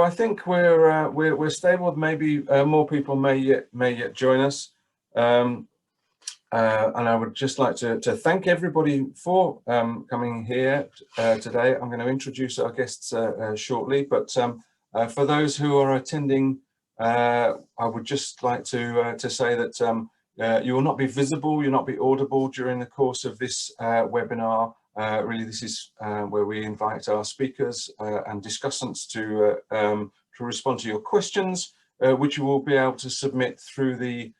I think we're stable. Maybe more people may yet join us, and I would just like to thank everybody for coming here today. I'm going to introduce our guests shortly, but for those who are attending, I would just like to say that you will not be visible, you'll not be audible during the course of this webinar. Really, this is where we invite our speakers and discussants to respond to your questions, which you will be able to submit through the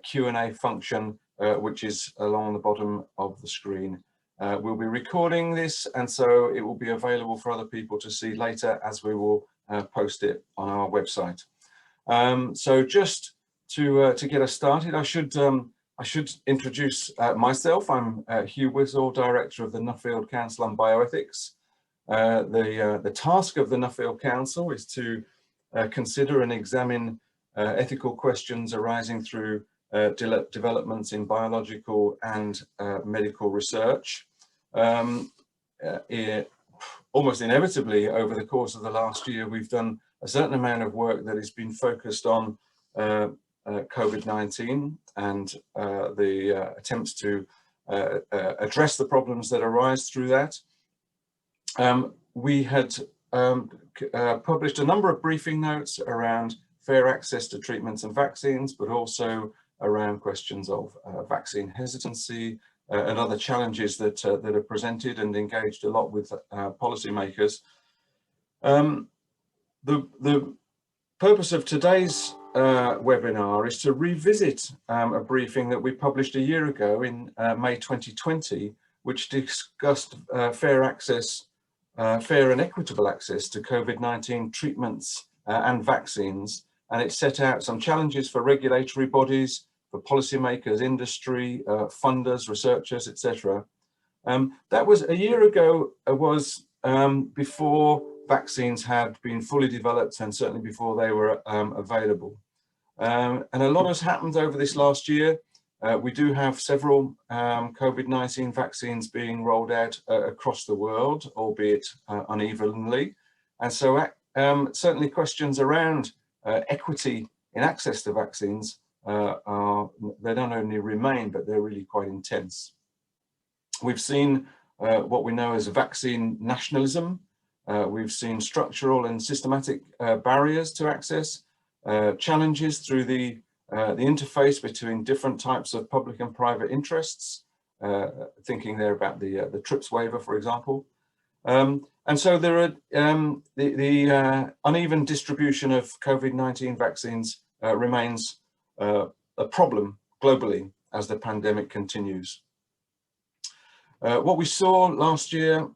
Q&A function, which is along the bottom of the screen. We'll be recording this, and so it will be available for other people to see later as we will post it on our website. So just to get us started, I should introduce myself. I'm Hugh Whittall, Director of the Nuffield Council on Bioethics. The task of the Nuffield Council is to consider and examine ethical questions arising through developments in biological and medical research. Almost inevitably, over the course of the last year, we've done a certain amount of work that has been focused on COVID-19 and the attempts to address the problems that arise through that. We had published a number of briefing notes around fair access to treatments and vaccines, but also around questions of vaccine hesitancy and other challenges that are presented, and engaged a lot with policymakers. The purpose of today's webinar is to revisit a briefing that we published a year ago in May 2020, which discussed fair and equitable access to COVID-19 treatments and vaccines, and it set out some challenges for regulatory bodies, for policymakers, industry, funders, researchers, etc. That was a year ago. Was before vaccines had been fully developed, and certainly before they were available. And a lot has happened over this last year. We do have several COVID-19 vaccines being rolled out across the world, albeit unevenly. And so certainly questions around equity in access to vaccines they not only remain, but they're really quite intense. We've seen what we know as vaccine nationalism. We've seen structural and systematic barriers to access, challenges through the interface between different types of public and private interests, thinking there about the TRIPS waiver, for example. And so there are the uneven distribution of COVID-19 vaccines remains a problem globally as the pandemic continues. What we saw last year,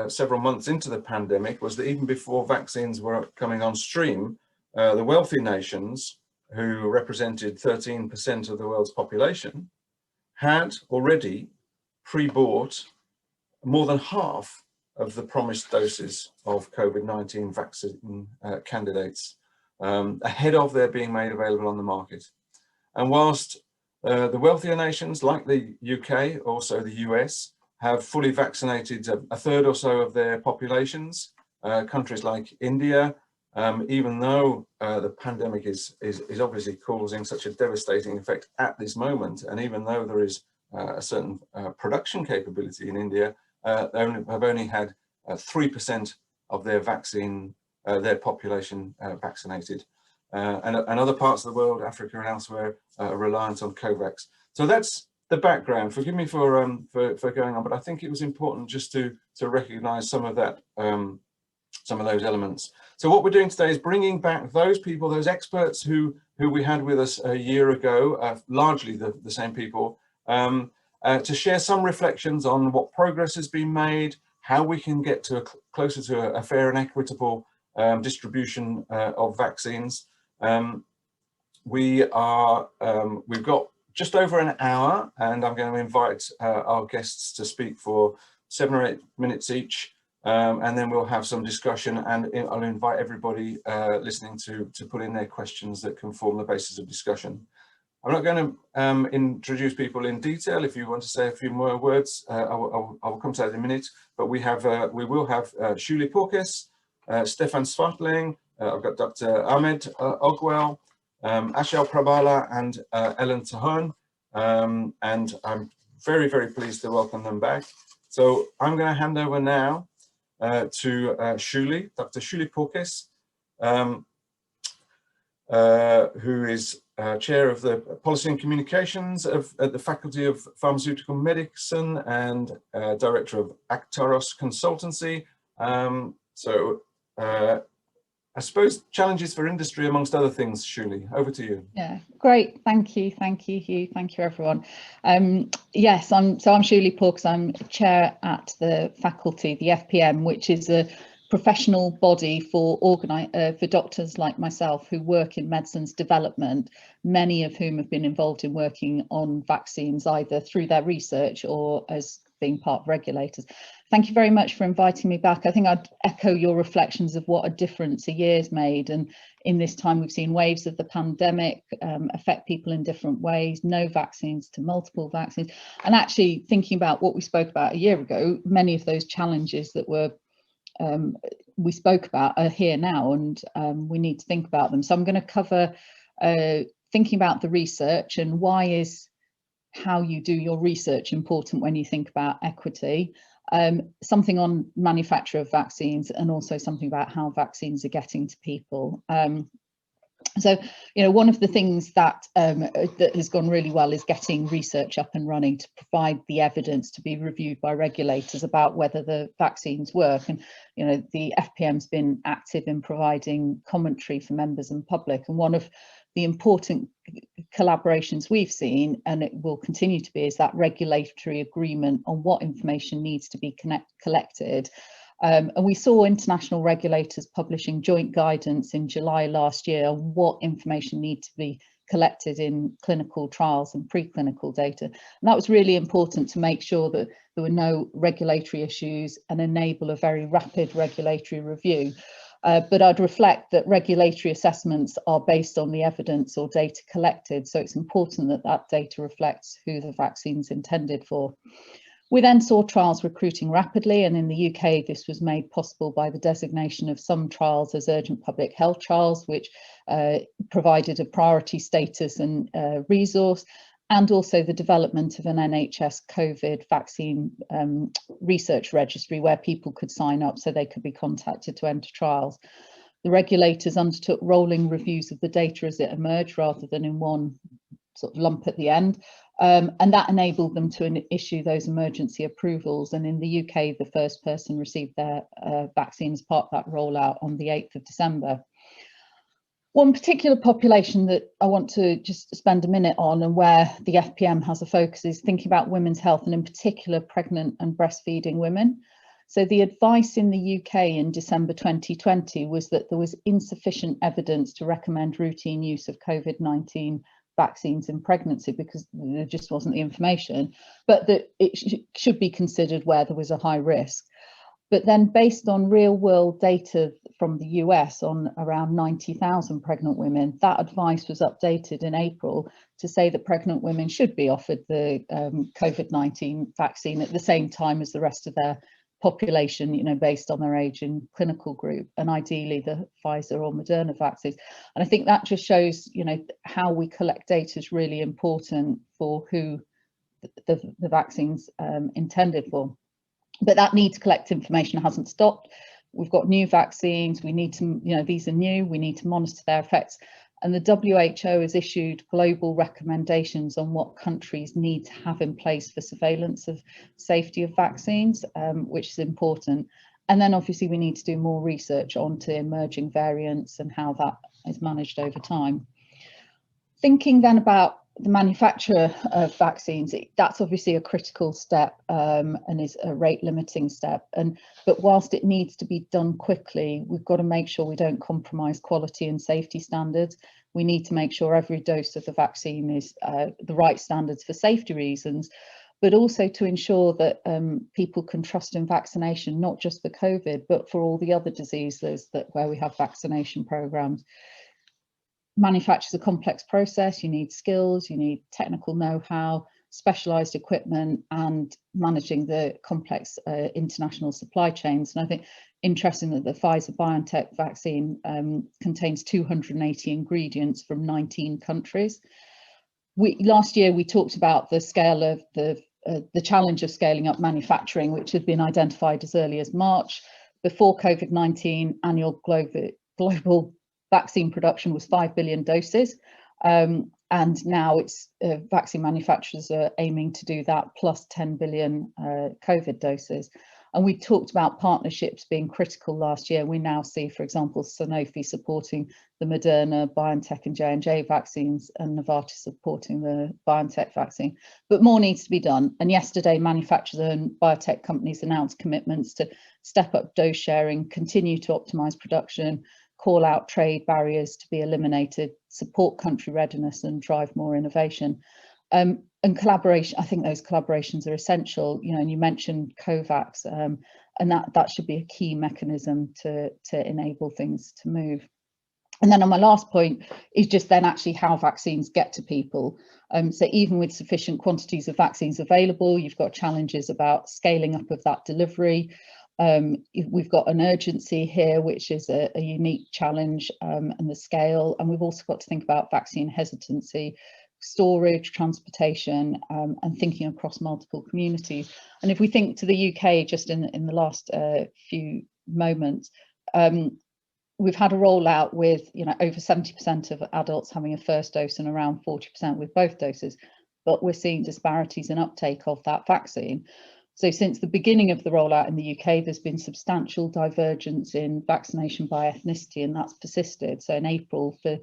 several months into the pandemic, was that even before vaccines were coming on stream, the wealthy nations, who represented 13% of the world's population, had already pre-bought more than half of the promised doses of COVID-19 vaccine candidates ahead of their being made available on the market. And whilst the wealthier nations like the UK, also the US, have fully vaccinated a third or so of their populations, countries like India, even though the pandemic is obviously causing such a devastating effect at this moment, and even though there is a certain production capability in India, have only had 3% of their their population vaccinated. And other parts of the world, Africa and elsewhere, are reliant on COVAX. So that's the background. Forgive me for going on, but I think it was important just to recognise some of that, some of those elements. So what we're doing today is bringing back those people, those experts who we had with us a year ago, largely the same people, to share some reflections on what progress has been made, how we can get to closer to a fair and equitable distribution of vaccines. We've got just over an hour, and I'm going to invite our guests to speak for 7 or 8 minutes each, and then we'll have some discussion, and I'll invite everybody listening to put in their questions that can form the basis of discussion. I'm not going to introduce people in detail. If you want to say a few more words, I will come to that in a minute. But we will have Shuli Porkis, Stefan Swartling, I've got Dr. Ahmed Ogwell, Achal Prabhala and Ellen Tahern, and I'm very, very pleased to welcome them back. So I'm going to hand over now to Shuli, Dr. Shuli Porkis, who is Chair of the Policy and Communications at the Faculty of Pharmaceutical Medicine and Director of Actaros Consultancy. I suppose challenges for industry amongst other things, Shuli. Over to you. Yeah, great. Thank you, Hugh. Thank you, everyone. Yes, I'm Shuli Porkis. I'm chair at the faculty, the FPM, which is a professional body for doctors like myself who work in medicines development, many of whom have been involved in working on vaccines either through their research or as being part of regulators. Thank you very much for inviting me back. I think I'd echo your reflections of what a difference a year's made, and in this time we've seen waves of the pandemic affect people in different ways, no vaccines to multiple vaccines, and actually thinking about what we spoke about a year ago, many of those challenges that we spoke about are here now, and we need to think about them. So I'm going to cover thinking about the research and why is how you do your research important when you think about equity, something on manufacture of vaccines, and also something about how vaccines are getting to people. So, you know, one of the things that that has gone really well is getting research up and running to provide the evidence to be reviewed by regulators about whether the vaccines work. And, you know, the FPM's been active in providing commentary for members and public. And one of the important collaborations we've seen, and it will continue to be, is that regulatory agreement on what information needs to be collected. And we saw international regulators publishing joint guidance in July last year on what information needs to be collected in clinical trials and preclinical data. And that was really important to make sure that there were no regulatory issues and enable a very rapid regulatory review. But I'd reflect that regulatory assessments are based on the evidence or data collected. So it's important that that data reflects who the vaccine's intended for. We then saw trials recruiting rapidly, and in the UK this was made possible by the designation of some trials as urgent public health trials, which provided a priority status and resource, and also the development of an NHS COVID vaccine research registry where people could sign up so they could be contacted to enter trials. The regulators undertook rolling reviews of the data as it emerged rather than in one sort of lump at the end. And that enabled them to issue those emergency approvals. And in the UK, the first person received their vaccine as part of that rollout on the 8th of December. One particular population that I want to just spend a minute on, and where the FPM has a focus, is thinking about women's health, and in particular pregnant and breastfeeding women. So the advice in the UK in December 2020 was that there was insufficient evidence to recommend routine use of COVID-19 vaccines in pregnancy because there just wasn't the information, but that it should be considered where there was a high risk. But then based on real world data from the US on around 90,000 pregnant women, that advice was updated in April to say that pregnant women should be offered the COVID-19 vaccine at the same time as the rest of their population, you know, based on their age and clinical group, and ideally the Pfizer or Moderna vaccines. And I think that just shows, you know, how we collect data is really important for who the vaccine's intended for. But that need to collect information hasn't stopped. We've got new vaccines, we need to, you know, these are new, we need to monitor their effects. And the WHO has issued global recommendations on what countries need to have in place for surveillance of safety of vaccines, which is important. And then obviously we need to do more research onto emerging variants and how that is managed over time. Thinking then about the manufacture of vaccines, that's obviously a critical step and is a rate limiting step. But whilst it needs to be done quickly, we've got to make sure we don't compromise quality and safety standards. We need to make sure every dose of the vaccine is the right standards for safety reasons, but also to ensure that people can trust in vaccination, not just for COVID, but for all the other diseases where we have vaccination programs. Manufacture is a complex process. You need skills, you need technical know-how, specialised equipment, and managing the complex international supply chains. And I think, Interesting that the Pfizer-BioNTech vaccine contains 280 ingredients from 19 countries. Last year we talked about the scale of the challenge of scaling up manufacturing, which had been identified as early as March. Before COVID-19, annual global vaccine production was 5 billion doses. And now it's vaccine manufacturers are aiming to do that plus 10 billion COVID doses. And we talked about partnerships being critical last year. We now see, for example, Sanofi supporting the Moderna, BioNTech and J&J vaccines, and Novartis supporting the BioNTech vaccine. But more needs to be done. And yesterday, manufacturers and biotech companies announced commitments to step up dose sharing, continue to optimize production, call out trade barriers to be eliminated, support country readiness and drive more innovation. And collaboration, I think those collaborations are essential, you know, and you mentioned COVAX, and that should be a key mechanism to enable things to move. And then on my last point is just then actually how vaccines get to people. So even with sufficient quantities of vaccines available, you've got challenges about scaling up of that delivery. We've got an urgency here, which is a unique challenge, and the scale. And we've also got to think about vaccine hesitancy, storage, transportation, and thinking across multiple communities. And if we think to the UK, just in the last few moments, we've had a rollout with, you know, over 70% of adults having a first dose and around 40% with both doses, but we're seeing disparities in uptake of that vaccine. So since the beginning of the rollout in the UK, there's been substantial divergence in vaccination by ethnicity, and that's persisted. So in April, for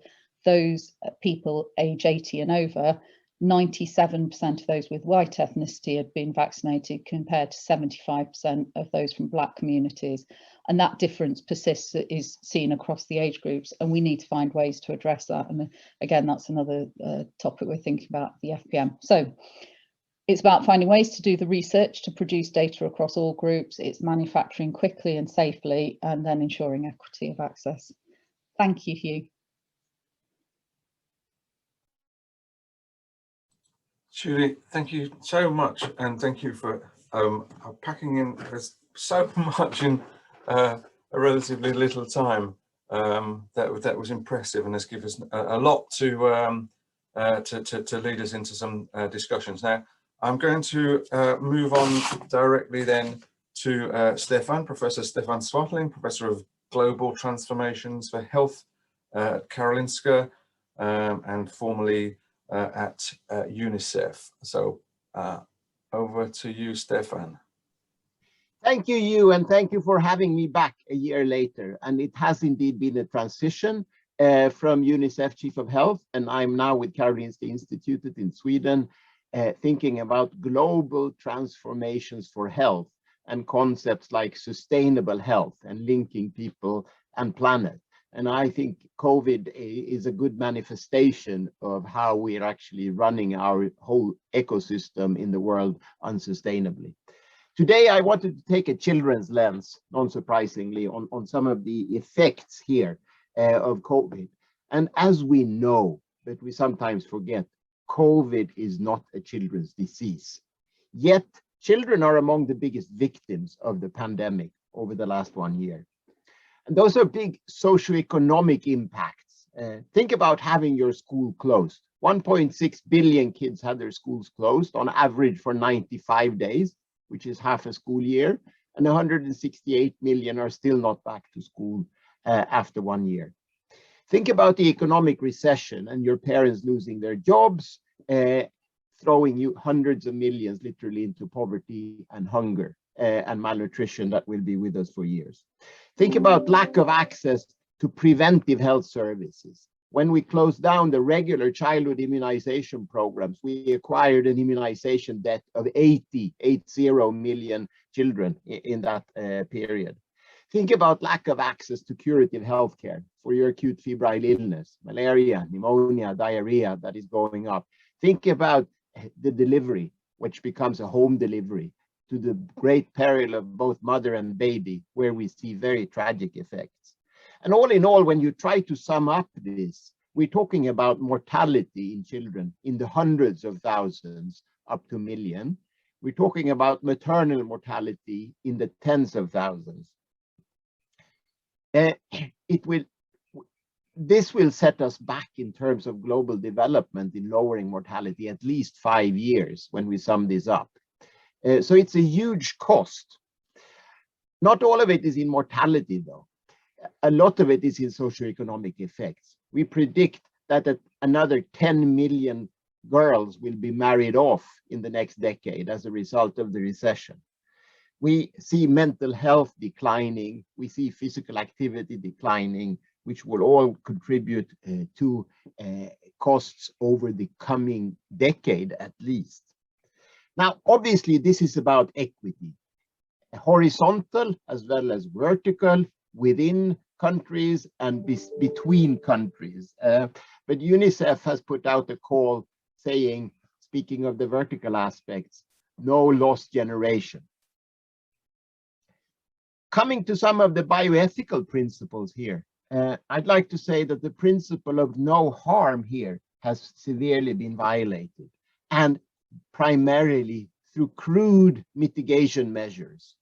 those people age 80 and over, 97% of those with white ethnicity had been vaccinated compared to 75% of those from Black communities. And that difference persists, is seen across the age groups, and we need to find ways to address that. And again, that's another topic we're thinking about, the FPM. So it's about finding ways to do the research to produce data across all groups. It's manufacturing quickly and safely, and then ensuring equity of access. Thank you, Hugh. Julie, thank you so much, and thank you for packing in so much in a relatively little time. That was impressive, and has given us a lot to lead us into some discussions. Now, I'm going to move on directly then to Stefan, Professor Stefan Swartling, Professor of Global Transformations for Health at Karolinska, and formerly at UNICEF. So over to you, Stefan. Thank you, Hugh, and thank you for having me back a year later. And it has indeed been a transition from UNICEF Chief of Health, and I'm now with Karolinska Institutet in Sweden, thinking about global transformations for health and concepts like sustainable health and linking people and planet. And I think COVID is a good manifestation of how we are actually running our whole ecosystem in the world unsustainably. Today, I wanted to take a children's lens, non-surprisingly, on some of the effects here of COVID. And as we know, but we sometimes forget, COVID is not a children's disease. Yet, children are among the biggest victims of the pandemic over the last 1 year. And those are big socioeconomic impacts. Think about having your school closed. 1.6 billion kids had their schools closed on average for 95 days, which is half a school year, and 168 million are still not back to school after 1 year. Think about the economic recession and your parents losing their jobs, throwing you hundreds of millions literally into poverty and hunger and malnutrition that will be with us for years. Think about lack of access to preventive health services. When we closed down the regular childhood immunization programs, we acquired an immunization debt of 80 million children in that period. Think about lack of access to curative healthcare for your acute febrile illness, malaria, pneumonia, diarrhea that is going up. Think about the delivery, which becomes a home delivery, to the great peril of both mother and baby, where we see very tragic effects. And all in all, when you try to sum up this, we're talking about mortality in children in the hundreds of thousands up to million. We're talking about maternal mortality in the tens of thousands. This will set us back in terms of global development in lowering mortality at least 5 years when we sum this up. So it's a huge cost. Not all of it is in mortality, though. A lot of it is in socioeconomic effects. We predict that another 10 million girls will be married off in the next decade as a result of the recession. We see mental health declining. We see physical activity declining, which will all contribute to costs over the coming decade at least. Now, obviously, this is about equity, horizontal as well as vertical, within countries and between countries. But UNICEF has put out a call saying, speaking of the vertical aspects, no lost generation. Coming to some of the bioethical principles here, I'd like to say that the principle of no harm here has severely been violated, and primarily through crude mitigation measures.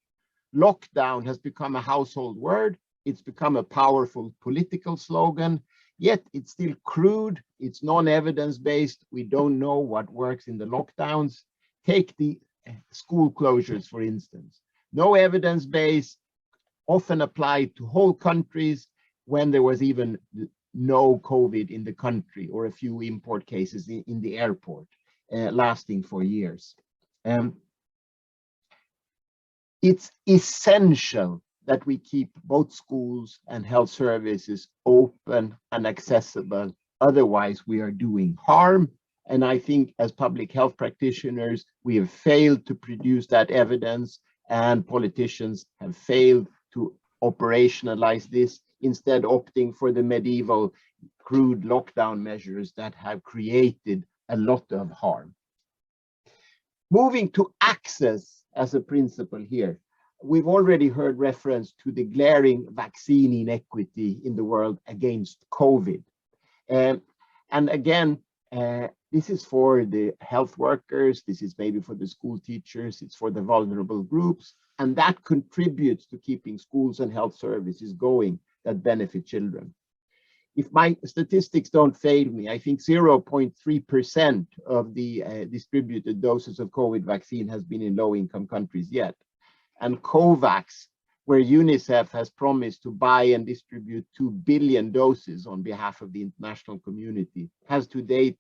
Lockdown has become a household word. It's become a powerful political slogan, yet it's still crude. It's non-evidence-based. We don't know what works in the lockdowns. Take the school closures, for instance. No evidence base, often applied to whole countries when there was even no COVID in the country, or a few import cases in the airport, lasting for years. It's essential that we keep both schools and health services open and accessible. Otherwise, we are doing harm. And I think as public health practitioners, we have failed to produce that evidence, and politicians have failed to operationalize this, instead opting for the medieval crude lockdown measures that have created a lot of harm. Moving to access as a principle here, we've already heard reference to the glaring vaccine inequity in the world against COVID. And again, this is for the health workers, this is maybe for the school teachers, it's for the vulnerable groups, and that contributes to keeping schools and health services going that benefit children. If my statistics don't fail me, I think 0.3% of the distributed doses of COVID vaccine has been in low-income countries yet. And COVAX, where UNICEF has promised to buy and distribute 2 billion doses on behalf of the international community, has to date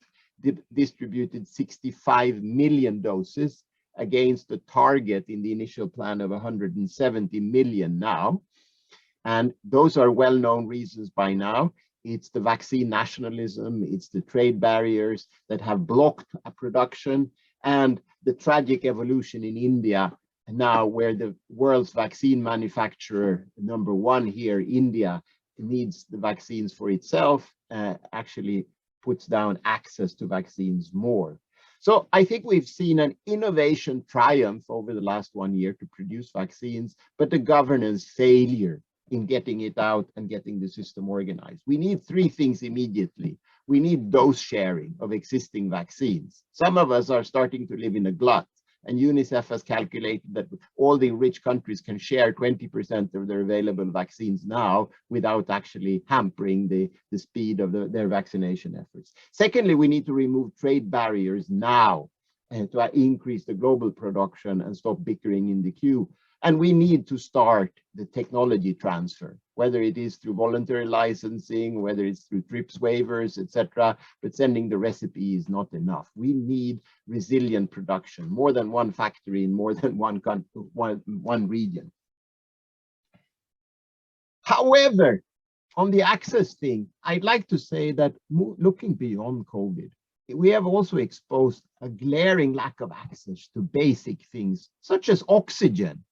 distributed 65 million doses against the target in the initial plan of 170 million now. And those are well-known reasons by now. It's the vaccine nationalism, it's the trade barriers that have blocked a production, and the tragic evolution in India now, where the world's vaccine manufacturer, #1 here, India, needs the vaccines for itself, actually puts down access to vaccines more. So I think we've seen an innovation triumph over the last 1 year to produce vaccines, but a governance failure in getting it out and getting the system organized. We need 3 things immediately. We need dose sharing of existing vaccines. Some of us are starting to live in a glut, and UNICEF has calculated that all the rich countries can share 20% of their available vaccines now without actually hampering the speed of their vaccination efforts. Secondly, we need to remove trade barriers now and to increase the global production and stop bickering in the queue. And we need to start the technology transfer, whether it is through voluntary licensing, whether it's through TRIPS waivers, etc. But sending the recipe is not enough. We need resilient production, more than one factory in more than one region. However, on the access thing, I'd like to say that looking beyond COVID, we have also exposed a glaring lack of access to basic things such as oxygen,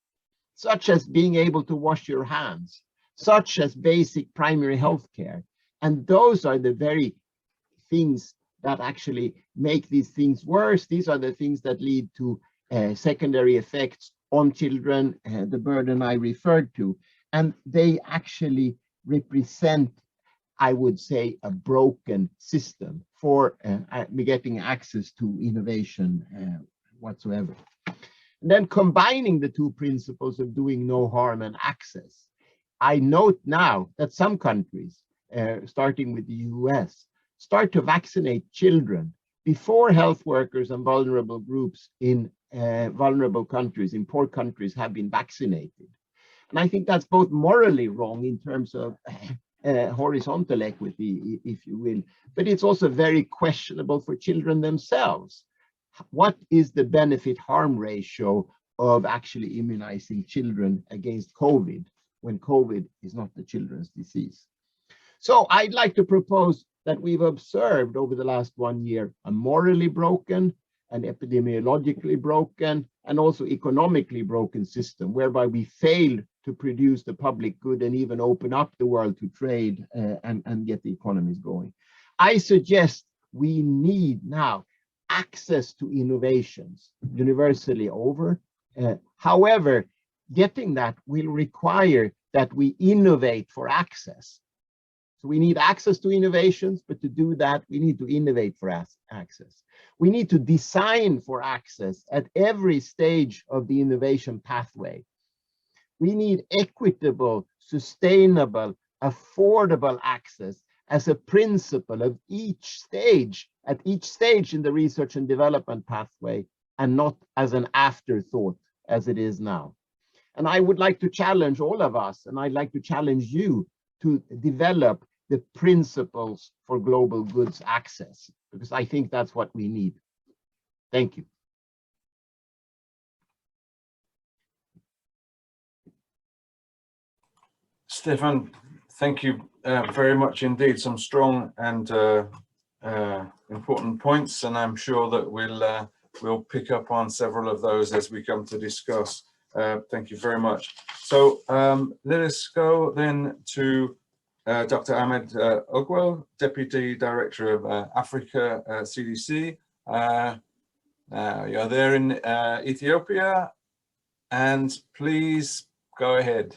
such as being able to wash your hands, such as basic primary health care. And those are the very things that actually make these things worse. These are the things that lead to secondary effects on children, the burden I referred to. And they actually represent, I would say, a broken system for getting access to innovation whatsoever. And then combining the 2 principles of doing no harm and access, I note now that some countries, starting with the US, start to vaccinate children before health workers and vulnerable groups in vulnerable countries, in poor countries, have been vaccinated. And I think that's both morally wrong in terms of horizontal equity, if you will, but it's also very questionable for children themselves. What is the benefit-harm ratio of actually immunizing children against COVID when COVID is not the children's disease? So I'd like to propose that we've observed over the last 1 year a morally broken, an epidemiologically broken, and also economically broken system, whereby we fail to produce the public good and even open up the world to trade and get the economies going. I suggest we need now access to innovations universally over. However, getting that will require that we innovate for access. So we need access to innovations, but to do that, we need to innovate for access. We need to design for access at every stage of the innovation pathway. We need equitable, sustainable, affordable access as a principle of each stage, at each stage in the research and development pathway, and not as an afterthought as it is now. And I would like to challenge all of us, and I'd like to challenge you to develop the principles for global goods access, because I think that's what we need. Thank you. Stefan, thank you very much indeed. Some strong and important points, and I'm sure that we'll pick up on several of those as we come to discuss. Thank you very much. So let us go then to Dr. Ahmed Ogwell, Deputy Director of Africa CDC. You're there in Ethiopia, and please go ahead.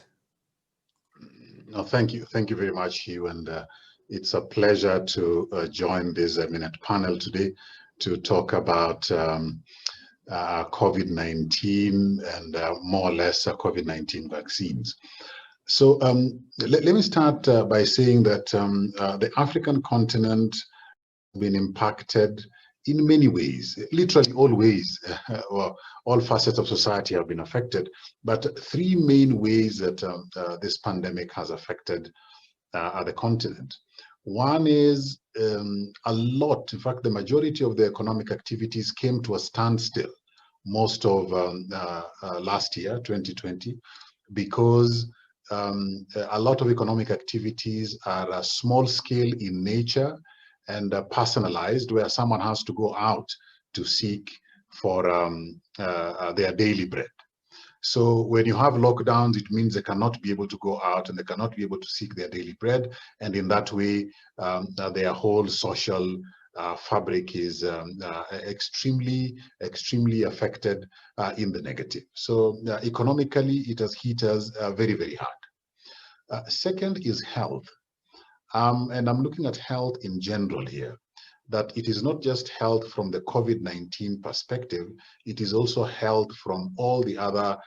No, thank you very much, Hugh, and it's a pleasure to join this eminent panel today to talk about COVID-19 and more or less COVID-19 vaccines. So let me start by saying that the African continent has been impacted in many ways, literally all ways, all facets of society have been affected, but three main ways that this pandemic has affected the continent. One is a lot, in fact, the majority of the economic activities came to a standstill most of last year, 2020, because a lot of economic activities are small scale in nature and personalized, where someone has to go out to seek for their daily bread. So when you have lockdowns, it means they cannot be able to go out and they cannot be able to seek their daily bread. And in that way, their whole social fabric is extremely affected in the negative. So economically, it has hit us very, very hard. Second is health. And I'm looking at health in general here, that it is not just health from the COVID-19 perspective, it is also health from all the other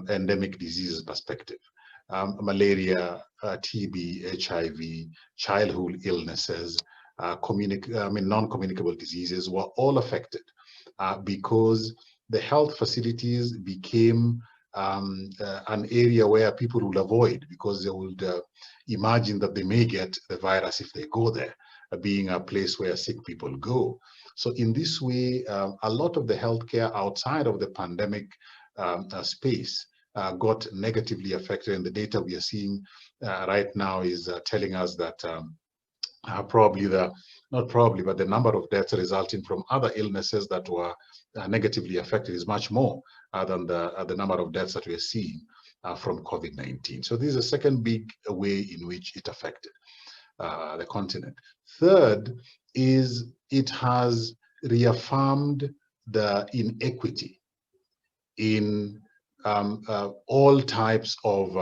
endemic diseases perspective. Malaria, TB, HIV, childhood illnesses, non-communicable diseases were all affected because the health facilities became an area where people would avoid, because they would imagine that they may get the virus if they go there, being a place where sick people go. So in this way, a lot of the healthcare outside of the pandemic space got negatively affected, and the data we are seeing right now is telling us that but the number of deaths resulting from other illnesses that were negatively affected is much more than the number of deaths that we are seeing from COVID-19. So this is a second big way in which it affected the continent. Third is it has reaffirmed the inequity in all types of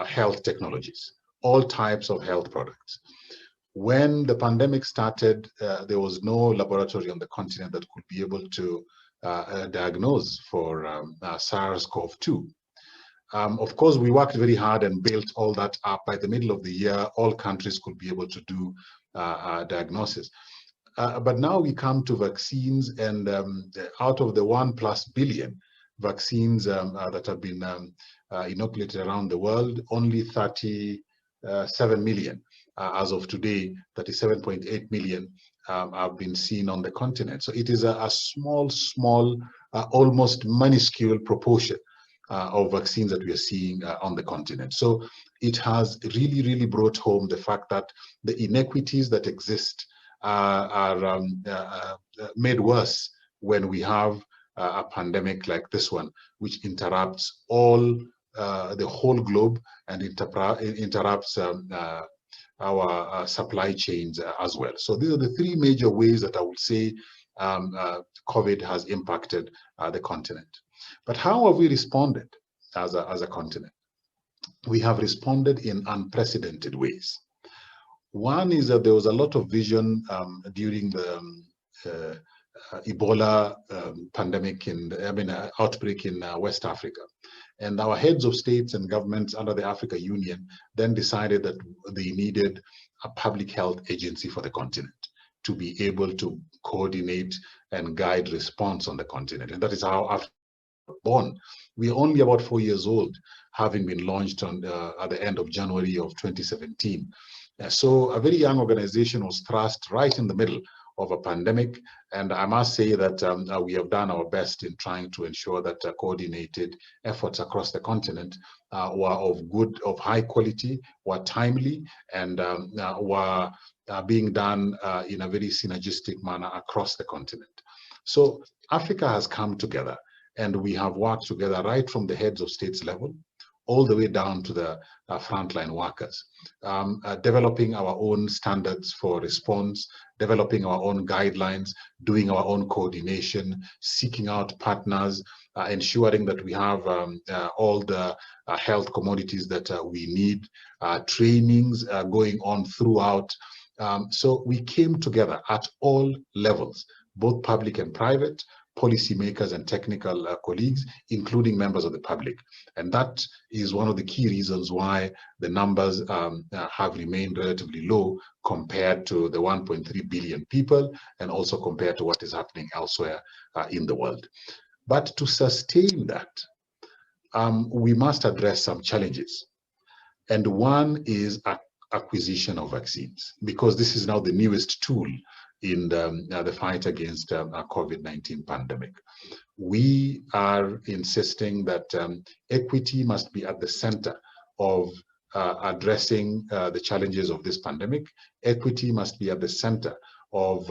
health technologies, all types of health products. When the pandemic started, there was no laboratory on the continent that could be able to diagnose for SARS-CoV-2. Of course, we worked very hard and built all that up. By the middle of the year, all countries could be able to do diagnosis. But now we come to vaccines, and out of the 1+ billion vaccines that have been inoculated around the world, only 37 million as of today, 37.8 million have been seen on the continent. So it is a small, almost minuscule proportion of vaccines that we are seeing on the continent. So it has really brought home the fact that the inequities that exist are made worse when we have a pandemic like this one, which interrupts the whole globe and interrupts our supply chains as well. So these are the three major ways that I would say COVID has impacted the continent. But how have we responded as a continent? We have responded in unprecedented ways. One is that there was a lot of vision during the Ebola pandemic outbreak in West Africa. And our heads of states and governments under the Africa Union then decided that they needed a public health agency for the continent to be able to coordinate and guide response on the continent. And that is how Africa was born. We are only about 4 years old, having been launched on at the end of January of 2017. So a very young organization was thrust right in the middle of a pandemic, and I must say that we have done our best in trying to ensure that coordinated efforts across the continent were of high quality, were timely, and were being done in a very synergistic manner across the continent. So Africa has come together, and we have worked together right from the heads of states level all the way down to the frontline workers, developing our own standards for response, developing our own guidelines, doing our own coordination, seeking out partners, ensuring that we have all the health commodities that we need, trainings going on throughout. So we came together at all levels, both public and private, policymakers and technical colleagues, including members of the public. And that is one of the key reasons why the numbers have remained relatively low compared to the 1.3 billion people, and also compared to what is happening elsewhere in the world. But to sustain that, we must address some challenges. And one is acquisition of vaccines, because this is now the newest tool in the fight against COVID-19 pandemic. We are insisting that equity must be at the center of addressing the challenges of this pandemic. Equity must be at the center of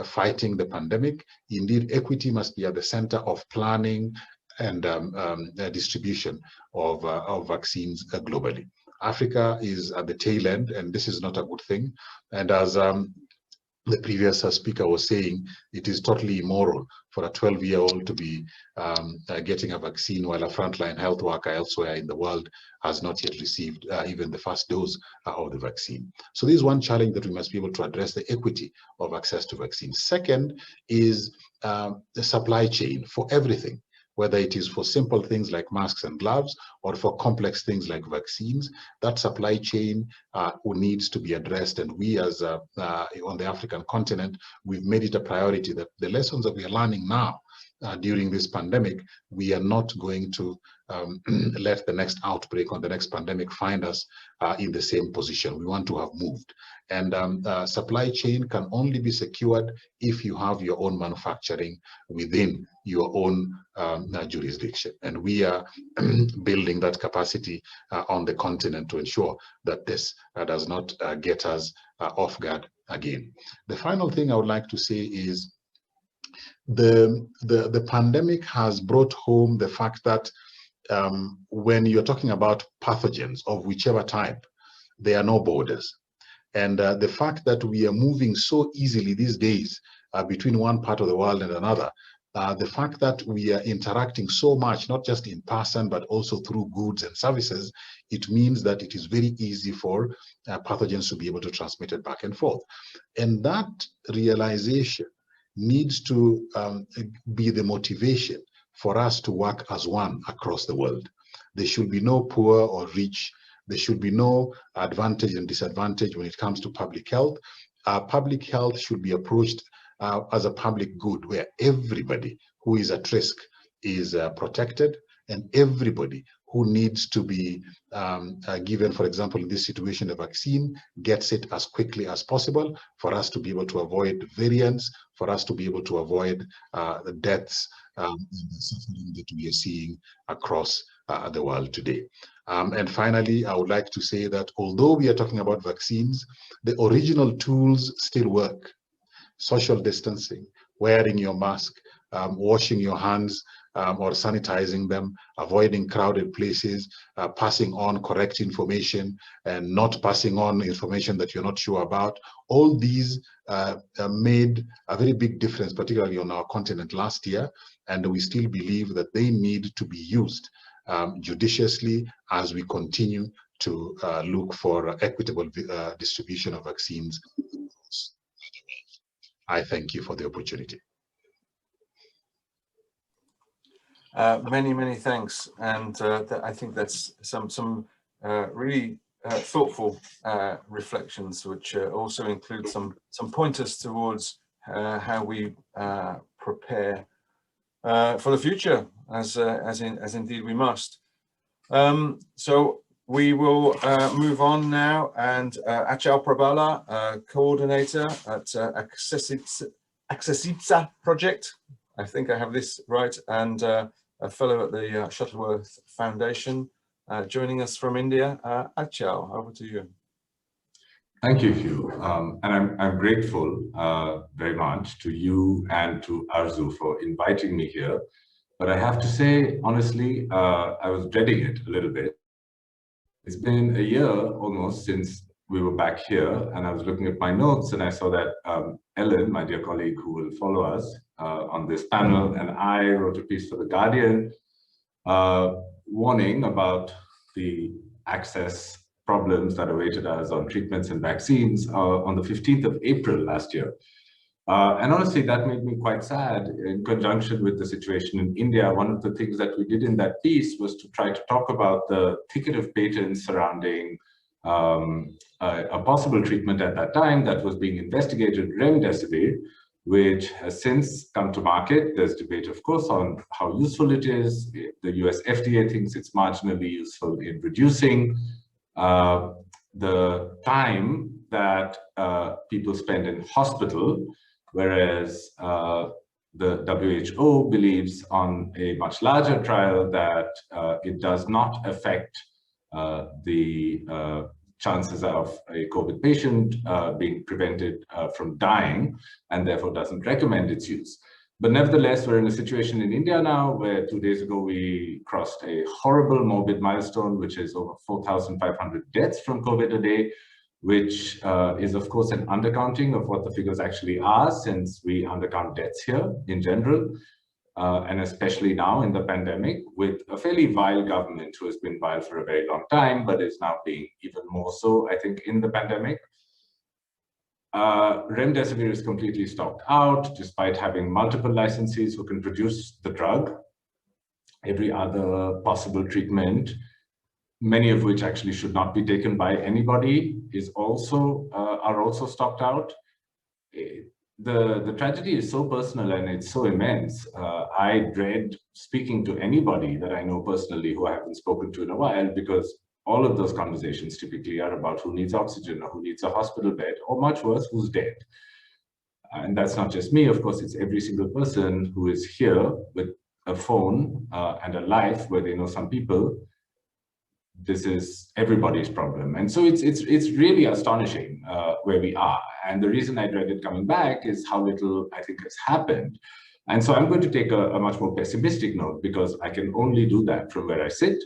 fighting the pandemic. Indeed, equity must be at the center of planning and distribution of vaccines globally. Africa is at the tail end, and this is not a good thing. And as the previous speaker was saying, it is totally immoral for a 12-year-old to be getting a vaccine while a frontline health worker elsewhere in the world has not yet received even the first dose of the vaccine. So this is one challenge that we must be able to address, the equity of access to vaccines. Second is the supply chain for everything, whether it is for simple things like masks and gloves or for complex things like vaccines. That supply chain needs to be addressed. And we as on the African continent, we've made it a priority that the lessons that we are learning now during this pandemic, we are not going to let the next outbreak or the next pandemic find us in the same position. We want to have moved. And supply chain can only be secured if you have your own manufacturing within your own jurisdiction. And we are building that capacity on the continent to ensure that this does not get us off guard again. The final thing I would like to say is the pandemic has brought home the fact that when you're talking about pathogens of whichever type, there are no borders. And the fact that we are moving so easily these days between one part of the world and another, the fact that we are interacting so much, not just in person, but also through goods and services, it means that it is very easy for pathogens to be able to transmit it back and forth. And that realization needs to be the motivation for us to work as one across the world. There should be no poor or rich. There should be no advantage and disadvantage when it comes to public health. Public health should be approached as a public good, where everybody who is at risk is protected, and everybody who needs to be given, for example, in this situation, a vaccine, gets it as quickly as possible for us to be able to avoid variants, for us to be able to avoid the deaths and the suffering that we are seeing across the world today. And finally, I would like to say that although we are talking about vaccines, the original tools still work. Social distancing, wearing your mask, washing your hands or sanitizing them, avoiding crowded places, passing on correct information and not passing on information that you're not sure about. All these made a very big difference, particularly on our continent last year, and we still believe that they need to be used judiciously as we continue to look for equitable distribution of vaccines. I thank you for the opportunity. Many thanks, and I think that's some really thoughtful reflections, which also include some pointers towards how we prepare for the future, as indeed we must. So we will move on now, and Achal Prabhala, coordinator at Accessipsa project, I think I have this right, and a fellow at the Shuttleworth Foundation, joining us from India. Achal, over to you. Thank you, Hugh. And I'm grateful very much to you and to Arzu for inviting me here. But I have to say, honestly, I was dreading it a little bit. It's been a year almost since we were back here, and I was looking at my notes and I saw that Ellen, my dear colleague who will follow us on this panel, and I wrote a piece for The Guardian warning about the access problems that awaited us on treatments and vaccines on the 15th of April last year. And honestly, that made me quite sad in conjunction with the situation in India. One of the things that we did in that piece was to try to talk about the thicket of patents surrounding a possible treatment at that time that was being investigated, remdesivir, which has since come to market. There's debate, of course, on how useful it is. The US FDA thinks it's marginally useful in reducing the time that people spend in hospital, whereas the WHO believes on a much larger trial that it does not affect the chances of a COVID patient being prevented from dying, and therefore doesn't recommend its use. But nevertheless, we're in a situation in India now where 2 days ago we crossed a horrible morbid milestone, which is over 4,500 deaths from COVID a day, which is of course an undercounting of what the figures actually are, since we undercount deaths here in general, and especially now in the pandemic, with a fairly vile government who has been vile for a very long time, but is now being even more so, I think, in the pandemic. Remdesivir is completely stocked out, despite having multiple licensees who can produce the drug. Every other possible treatment, many of which actually should not be taken by anybody, is also are also stocked out. The tragedy is so personal and it's so immense. I dread speaking to anybody that I know personally who I haven't spoken to in a while, because all of those conversations typically are about who needs oxygen or who needs a hospital bed, or much worse, who's dead. And that's not just me, of course, it's every single person who is here with a phone and a life where they know some people. This is everybody's problem. And so it's really astonishing where we are. And the reason I dreaded coming back is how little I think has happened. And so I'm going to take a much more pessimistic note, because I can only do that from where I sit.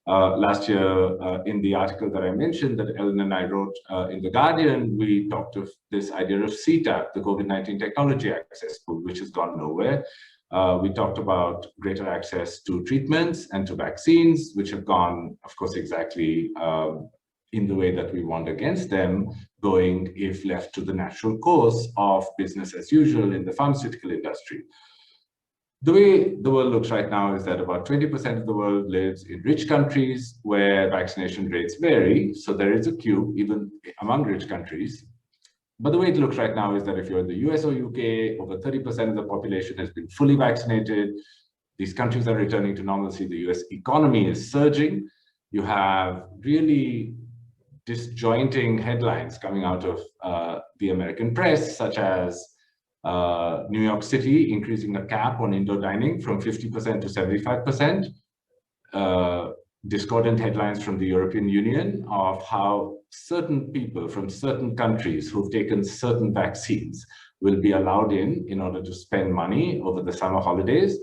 Last year, in the article that I mentioned that Ellen and I wrote in The Guardian, we talked of this idea of CTAP, the COVID-19 Technology Access Pool, which has gone nowhere. We talked about greater access to treatments and to vaccines, which have gone, of course, exactly in the way that we warned against them, going, if left to the natural course of business as usual in the pharmaceutical industry. The way the world looks right now is that about 20% of the world lives in rich countries where vaccination rates vary. So there is a queue even among rich countries. But the way it looks right now is that if you're in the US or UK, over 30% of the population has been fully vaccinated. These countries are returning to normalcy. The US economy is surging. You have really disjointing headlines coming out of the American press, such as New York City increasing a cap on indoor dining from 50% to 75%. Discordant headlines from the European Union of how certain people from certain countries who've taken certain vaccines will be allowed in order to spend money over the summer holidays,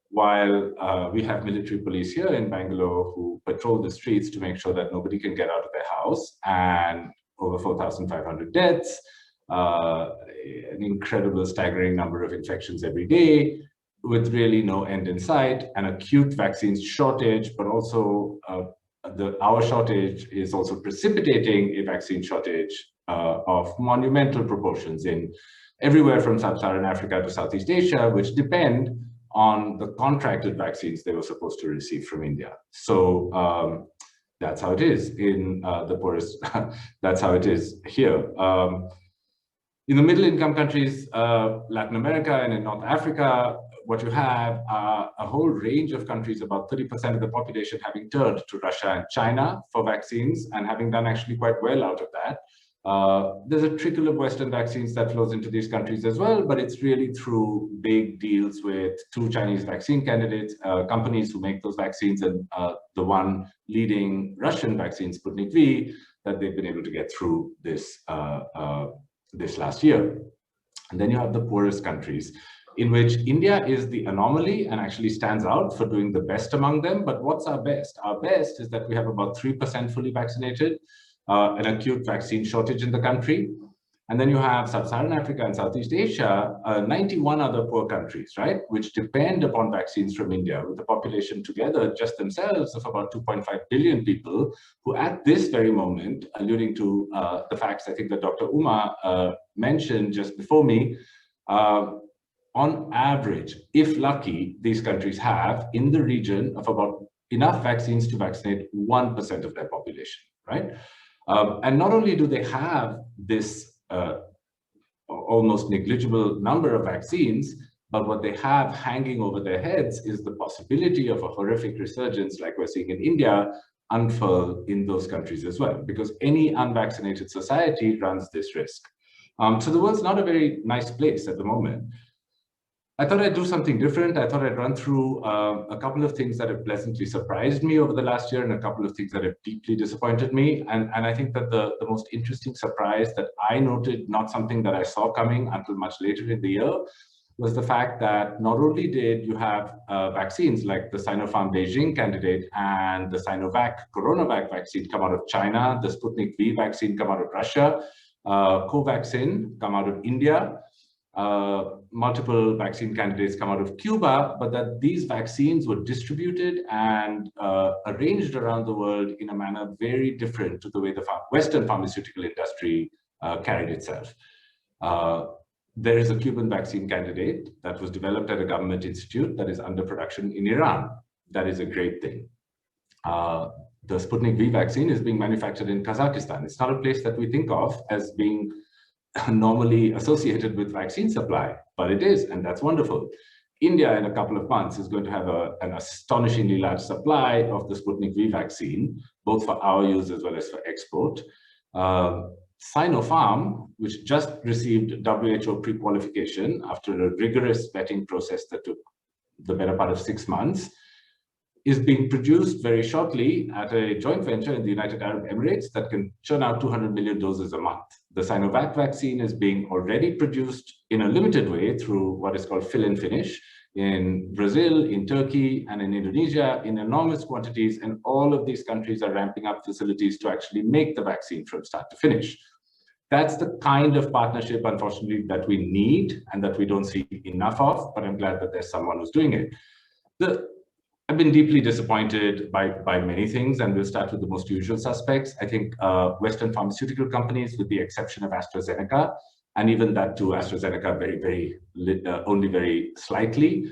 while we have military police here in Bangalore who patrol the streets to make sure that nobody can get out of their house, and over 4,500 deaths, an incredible, staggering number of infections every day, with really no end in sight, an acute vaccines shortage, but also our shortage is also precipitating a vaccine shortage of monumental proportions in everywhere from Sub-Saharan Africa to Southeast Asia, which depend on the contracted vaccines they were supposed to receive from India. So that's how it is in the poorest, that's how it is here. In the middle income countries, Latin America and in North Africa, what you have are a whole range of countries, about 30% of the population having turned to Russia and China for vaccines and having done actually quite well out of that. There's a trickle of Western vaccines that flows into these countries as well, but it's really through big deals with two Chinese vaccine candidates, companies who make those vaccines, and the one leading Russian vaccine, Sputnik V, that they've been able to get through this, this last year. And then you have the poorest countries, in which India is the anomaly and actually stands out for doing the best among them. But what's our best? Our best is that we have about 3% fully vaccinated, an acute vaccine shortage in the country. And then you have Sub-Saharan Africa and Southeast Asia, 91 other poor countries, right, which depend upon vaccines from India, with the population together just themselves of about 2.5 billion people, who at this very moment, alluding to the facts I think that Dr. Uma mentioned just before me, on average, if lucky, these countries have in the region of about enough vaccines to vaccinate 1% of their population, right? And not only do they have this almost negligible number of vaccines, but what they have hanging over their heads is the possibility of a horrific resurgence like we're seeing in India unfurl in those countries as well, because any unvaccinated society runs this risk. So the world's not a very nice place at the moment. I thought I'd do something different. I thought I'd run through a couple of things that have pleasantly surprised me over the last year and a couple of things that have deeply disappointed me. And I think that the most interesting surprise that I noted, not something that I saw coming until much later in the year, was the fact that not only did you have vaccines like the Sinopharm Beijing candidate and the Sinovac Coronavac vaccine come out of China, the Sputnik V vaccine come out of Russia, Covaxin come out of India, multiple vaccine candidates come out of Cuba, but that these vaccines were distributed and arranged around the world in a manner very different to the way the Western pharmaceutical industry carried itself. There is a Cuban vaccine candidate that was developed at a government institute that is under production in Iran. That is a great thing. The Sputnik V vaccine is being manufactured in Kazakhstan. It's not a place that we think of as being normally associated with vaccine supply, but it is, and that's wonderful. India in a couple of months is going to have an astonishingly large supply of the Sputnik V vaccine, both for our use as well as for export. Sinopharm, which just received WHO pre-qualification after a rigorous vetting process that took the better part of 6 months, is being produced very shortly at a joint venture in the United Arab Emirates that can churn out 200 million doses a month. The Sinovac vaccine is being already produced in a limited way through what is called fill and finish in Brazil, in Turkey, and in Indonesia in enormous quantities. And all of these countries are ramping up facilities to actually make the vaccine from start to finish. That's the kind of partnership, unfortunately, that we need and that we don't see enough of, but I'm glad that there's someone who's doing it. I've been deeply disappointed by many things, and we'll start with the most usual suspects. I think Western pharmaceutical companies, with the exception of AstraZeneca, And even that too, AstraZeneca only very slightly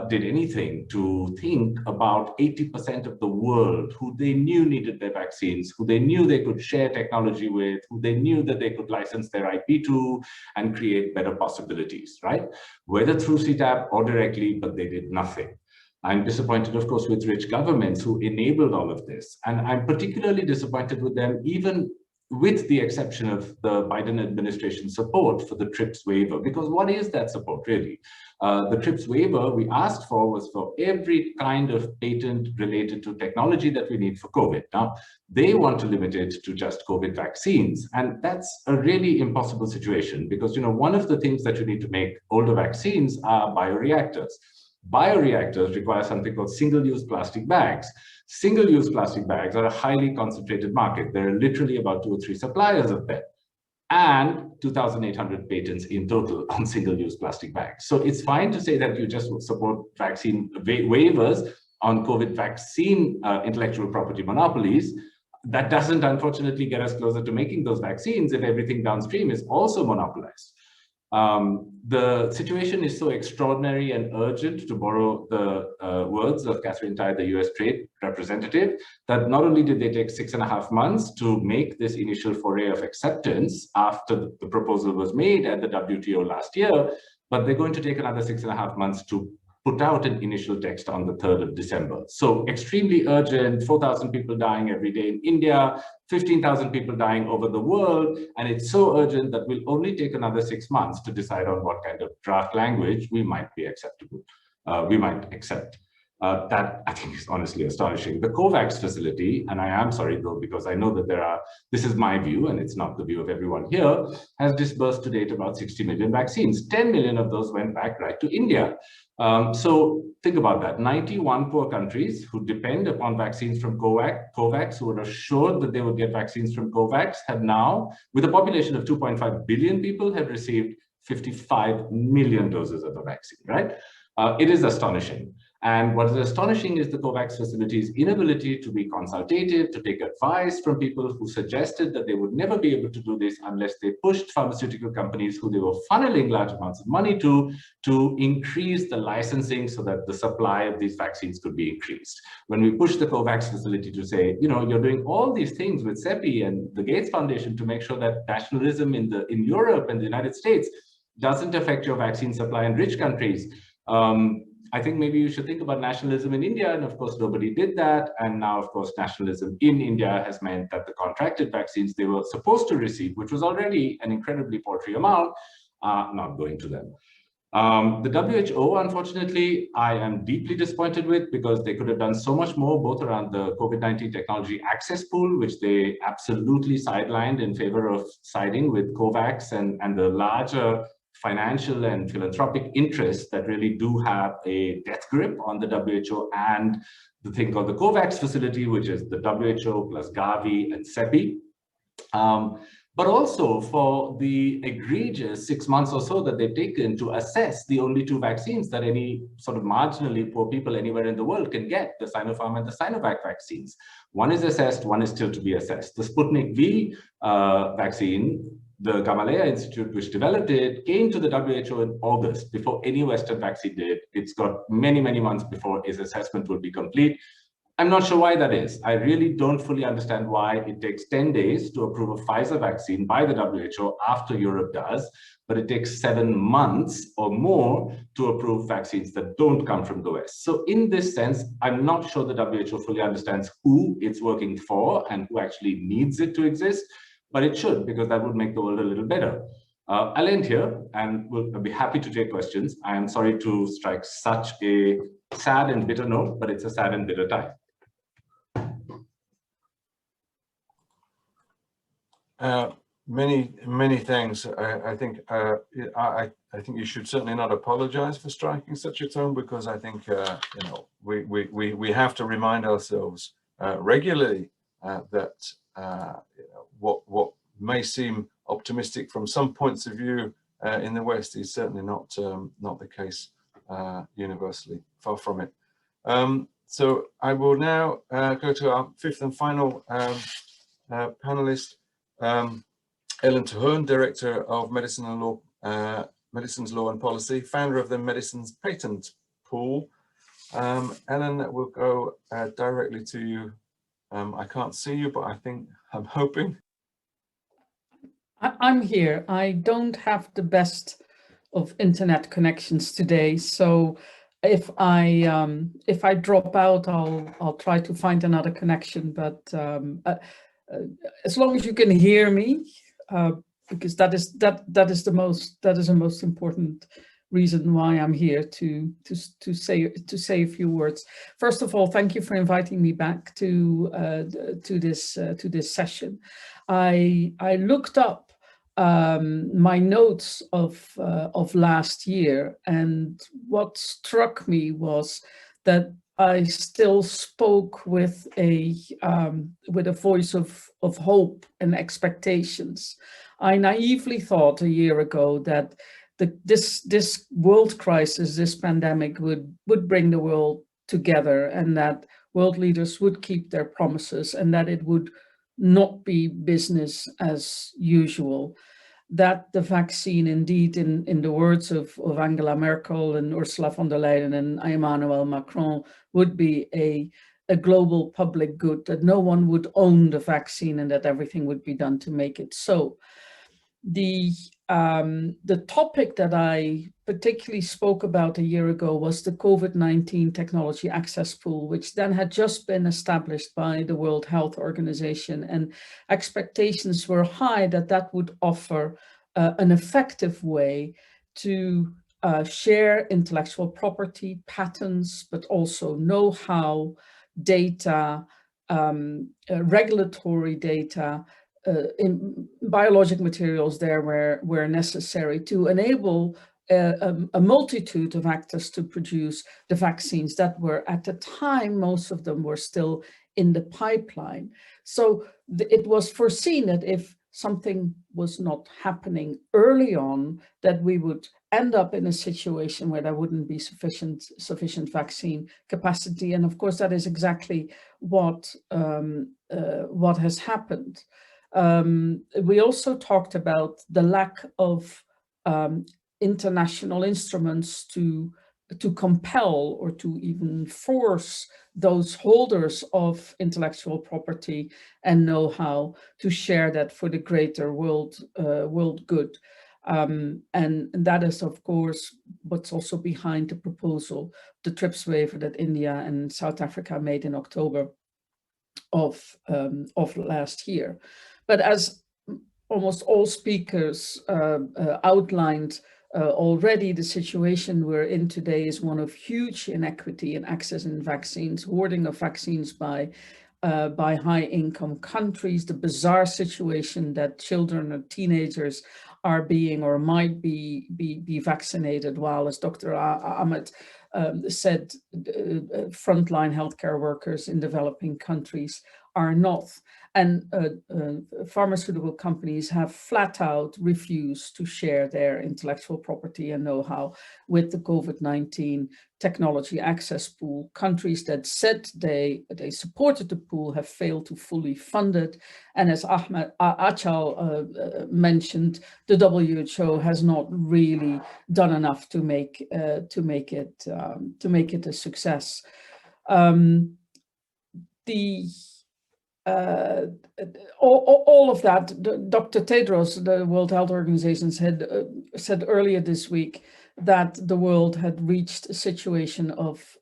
did anything to think about 80% of the world who they knew needed their vaccines, who they knew they could share technology with, who they knew that they could license their IP to and create better possibilities, right? Whether through CTAP or directly, but they did nothing. I'm disappointed, of course, with rich governments who enabled all of this. And I'm particularly disappointed with them, even with the exception of the Biden administration support for the TRIPS waiver, because what is that support really? The TRIPS waiver we asked for was for every kind of patent related to technology that we need for COVID. Now, they want to limit it to just COVID vaccines. And that's a really impossible situation because, one of the things that you need to make older vaccines are bioreactors. Bioreactors require something called single-use plastic bags. Single-use plastic bags are a highly concentrated market. There are literally about 2 or 3 suppliers of them, and 2,800 patents in total on single-use plastic bags. So it's fine to say that you just support vaccine waivers on COVID vaccine intellectual property monopolies. That doesn't, unfortunately, get us closer to making those vaccines if everything downstream is also monopolized. The situation is so extraordinary and urgent, to borrow the words of Catherine Tai, the US Trade Representative, that not only did they take 6.5 months to make this initial foray of acceptance after the proposal was made at the WTO last year, but they're going to take another 6.5 months to put out an initial text on the 3rd of December. So extremely urgent, 4,000 people dying every day in India, 15,000 people dying over the world. And it's so urgent that we'll only take another 6 months to decide on what kind of draft language we might be acceptable. We might accept. That I think is honestly astonishing. The COVAX facility, and I am sorry though, because I know that this is my view and it's not the view of everyone here, has disbursed to date about 60 million vaccines. 10 million of those went back right to India. So think about that. 91 poor countries who depend upon vaccines from COVAX, who were assured that they would get vaccines from COVAX, have now, with a population of 2.5 billion people, have received 55 million doses of the vaccine, right? It is astonishing. And what is astonishing is the COVAX facility's inability to be consultative, to take advice from people who suggested that they would never be able to do this unless they pushed pharmaceutical companies who they were funneling large amounts of money to increase the licensing so that the supply of these vaccines could be increased. When we pushed the COVAX facility to say, you're doing all these things with CEPI and the Gates Foundation to make sure that nationalism in Europe and the United States doesn't affect your vaccine supply in rich countries, I think maybe you should think about nationalism in India, and of course nobody did that. And now, of course, nationalism in India has meant that the contracted vaccines they were supposed to receive, which was already an incredibly paltry amount, are not going to them. The WHO, unfortunately, I am deeply disappointed with because they could have done so much more, both around the COVID-19 technology access pool, which they absolutely sidelined in favor of siding with COVAX and the larger financial and philanthropic interests that really do have a death grip on the WHO and the thing called the COVAX facility, which is the WHO plus Gavi and CEPI. But also for the egregious 6 months or so that they've taken to assess the only 2 vaccines that any sort of marginally poor people anywhere in the world can get, the Sinopharm and the Sinovac vaccines. One is assessed, one is still to be assessed. The Sputnik V vaccine, the Gamaleya Institute, which developed it, came to the WHO in August, before any Western vaccine did. It's got many, many months before its assessment will be complete. I'm not sure why that is. I really don't fully understand why it takes 10 days to approve a Pfizer vaccine by the WHO after Europe does, but it takes 7 months or more to approve vaccines that don't come from the West. So in this sense, I'm not sure the WHO fully understands who it's working for and who actually needs it to exist. But it should, because that would make the world a little better. I'll end here and we'll be happy to take questions. I am sorry to strike such a sad and bitter note, but it's a sad and bitter time. Many thanks. I think you should certainly not apologize for striking such a tone, because I think we have to remind ourselves regularly that what may seem optimistic from some points of view in the West is certainly not the case universally. Far from it. So I will now go to our 5th and final panelist, Ellen Terhune, Director of Medicine and Law, Medicines Law and Policy, founder of the Medicines Patent Pool. Ellen, we'll go directly to you. I can't see you, but I'm hoping. I'm here. I don't have the best of internet connections today, so if I drop out, I'll try to find another connection. But as long as you can hear me, because that is the most important reason why I'm here to say a few words. First of all, thank you for inviting me back to this session. I looked up my notes of last year, and what struck me was that I still spoke with a voice of hope and expectations. I naively thought a year ago that this world crisis, this pandemic, would bring the world together, and that world leaders would keep their promises, and that it would not be business as usual. That the vaccine, indeed, in the words of Angela Merkel and Ursula von der Leyen and Emmanuel Macron, would be a global public good, that no one would own the vaccine and that everything would be done to make it so. The topic that I particularly spoke about a year ago was the COVID-19 technology access pool, which then had just been established by the World Health Organization, and expectations were high that that would offer an effective way to share intellectual property, patents, but also know-how, data, regulatory data, in biologic materials there where necessary, to enable a multitude of actors to produce the vaccines that were, at the time, most of them were still in the pipeline. So it was foreseen that if something was not happening early on, that we would end up in a situation where there wouldn't be sufficient vaccine capacity. And of course, that is exactly what has happened. We also talked about the lack of international instruments to compel or to even force those holders of intellectual property and know-how to share that for the greater world good. And that is, of course, what's also behind the proposal, the TRIPS waiver that India and South Africa made in October of last year. But as almost all speakers outlined already, the situation we're in today is one of huge inequity in access in vaccines, hoarding of vaccines by high-income countries, the bizarre situation that children or teenagers are being or might be vaccinated, while, as Dr. Ahmed said, frontline healthcare workers in developing countries are not. And pharmaceutical companies have flat out refused to share their intellectual property and know-how with the COVID-19 technology access pool. Countries that said they supported the pool have failed to fully fund it. And as Achal mentioned, the WHO has not really done enough to make it a success. All of that, Dr. Tedros, the World Health Organization, said earlier this week that the world had reached a situation of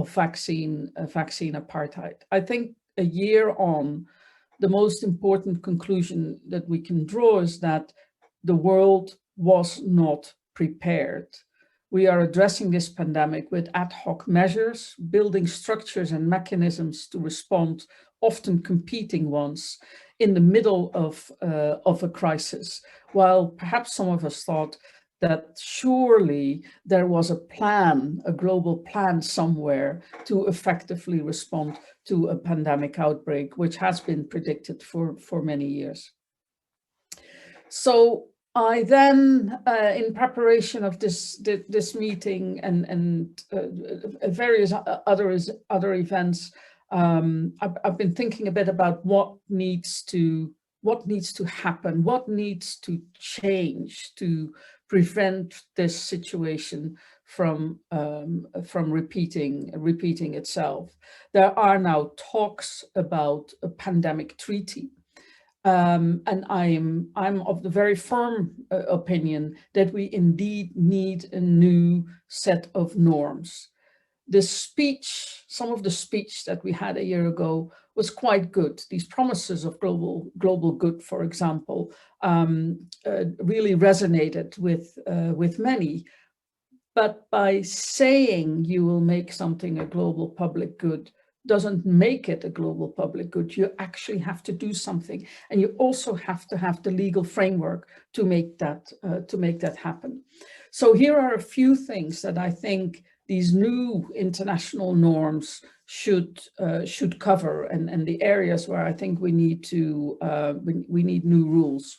vaccine apartheid. I think a year on, the most important conclusion that we can draw is that the world was not prepared. We are addressing this pandemic with ad hoc measures, building structures and mechanisms to respond, often competing ones, in the middle of a crisis, while perhaps some of us thought that surely there was a plan, a global plan somewhere to effectively respond to a pandemic outbreak, which has been predicted for many years. So I then, in preparation of this meeting and various other events, I've been thinking a bit about what needs to what needs to happen, what needs to change to prevent this situation from repeating itself. There are now talks about a pandemic treaty. And I'm of the very firm opinion that we indeed need a new set of norms. The speech, some of the speech that we had a year ago was quite good. These promises of global good, for example, really resonated with many. But by saying you will make something a global public good doesn't make it a global public good. You actually have to do something, and you also have to have the legal framework to make that happen. So here are a few things that I think these new international norms should cover, and the areas where I think we need new rules.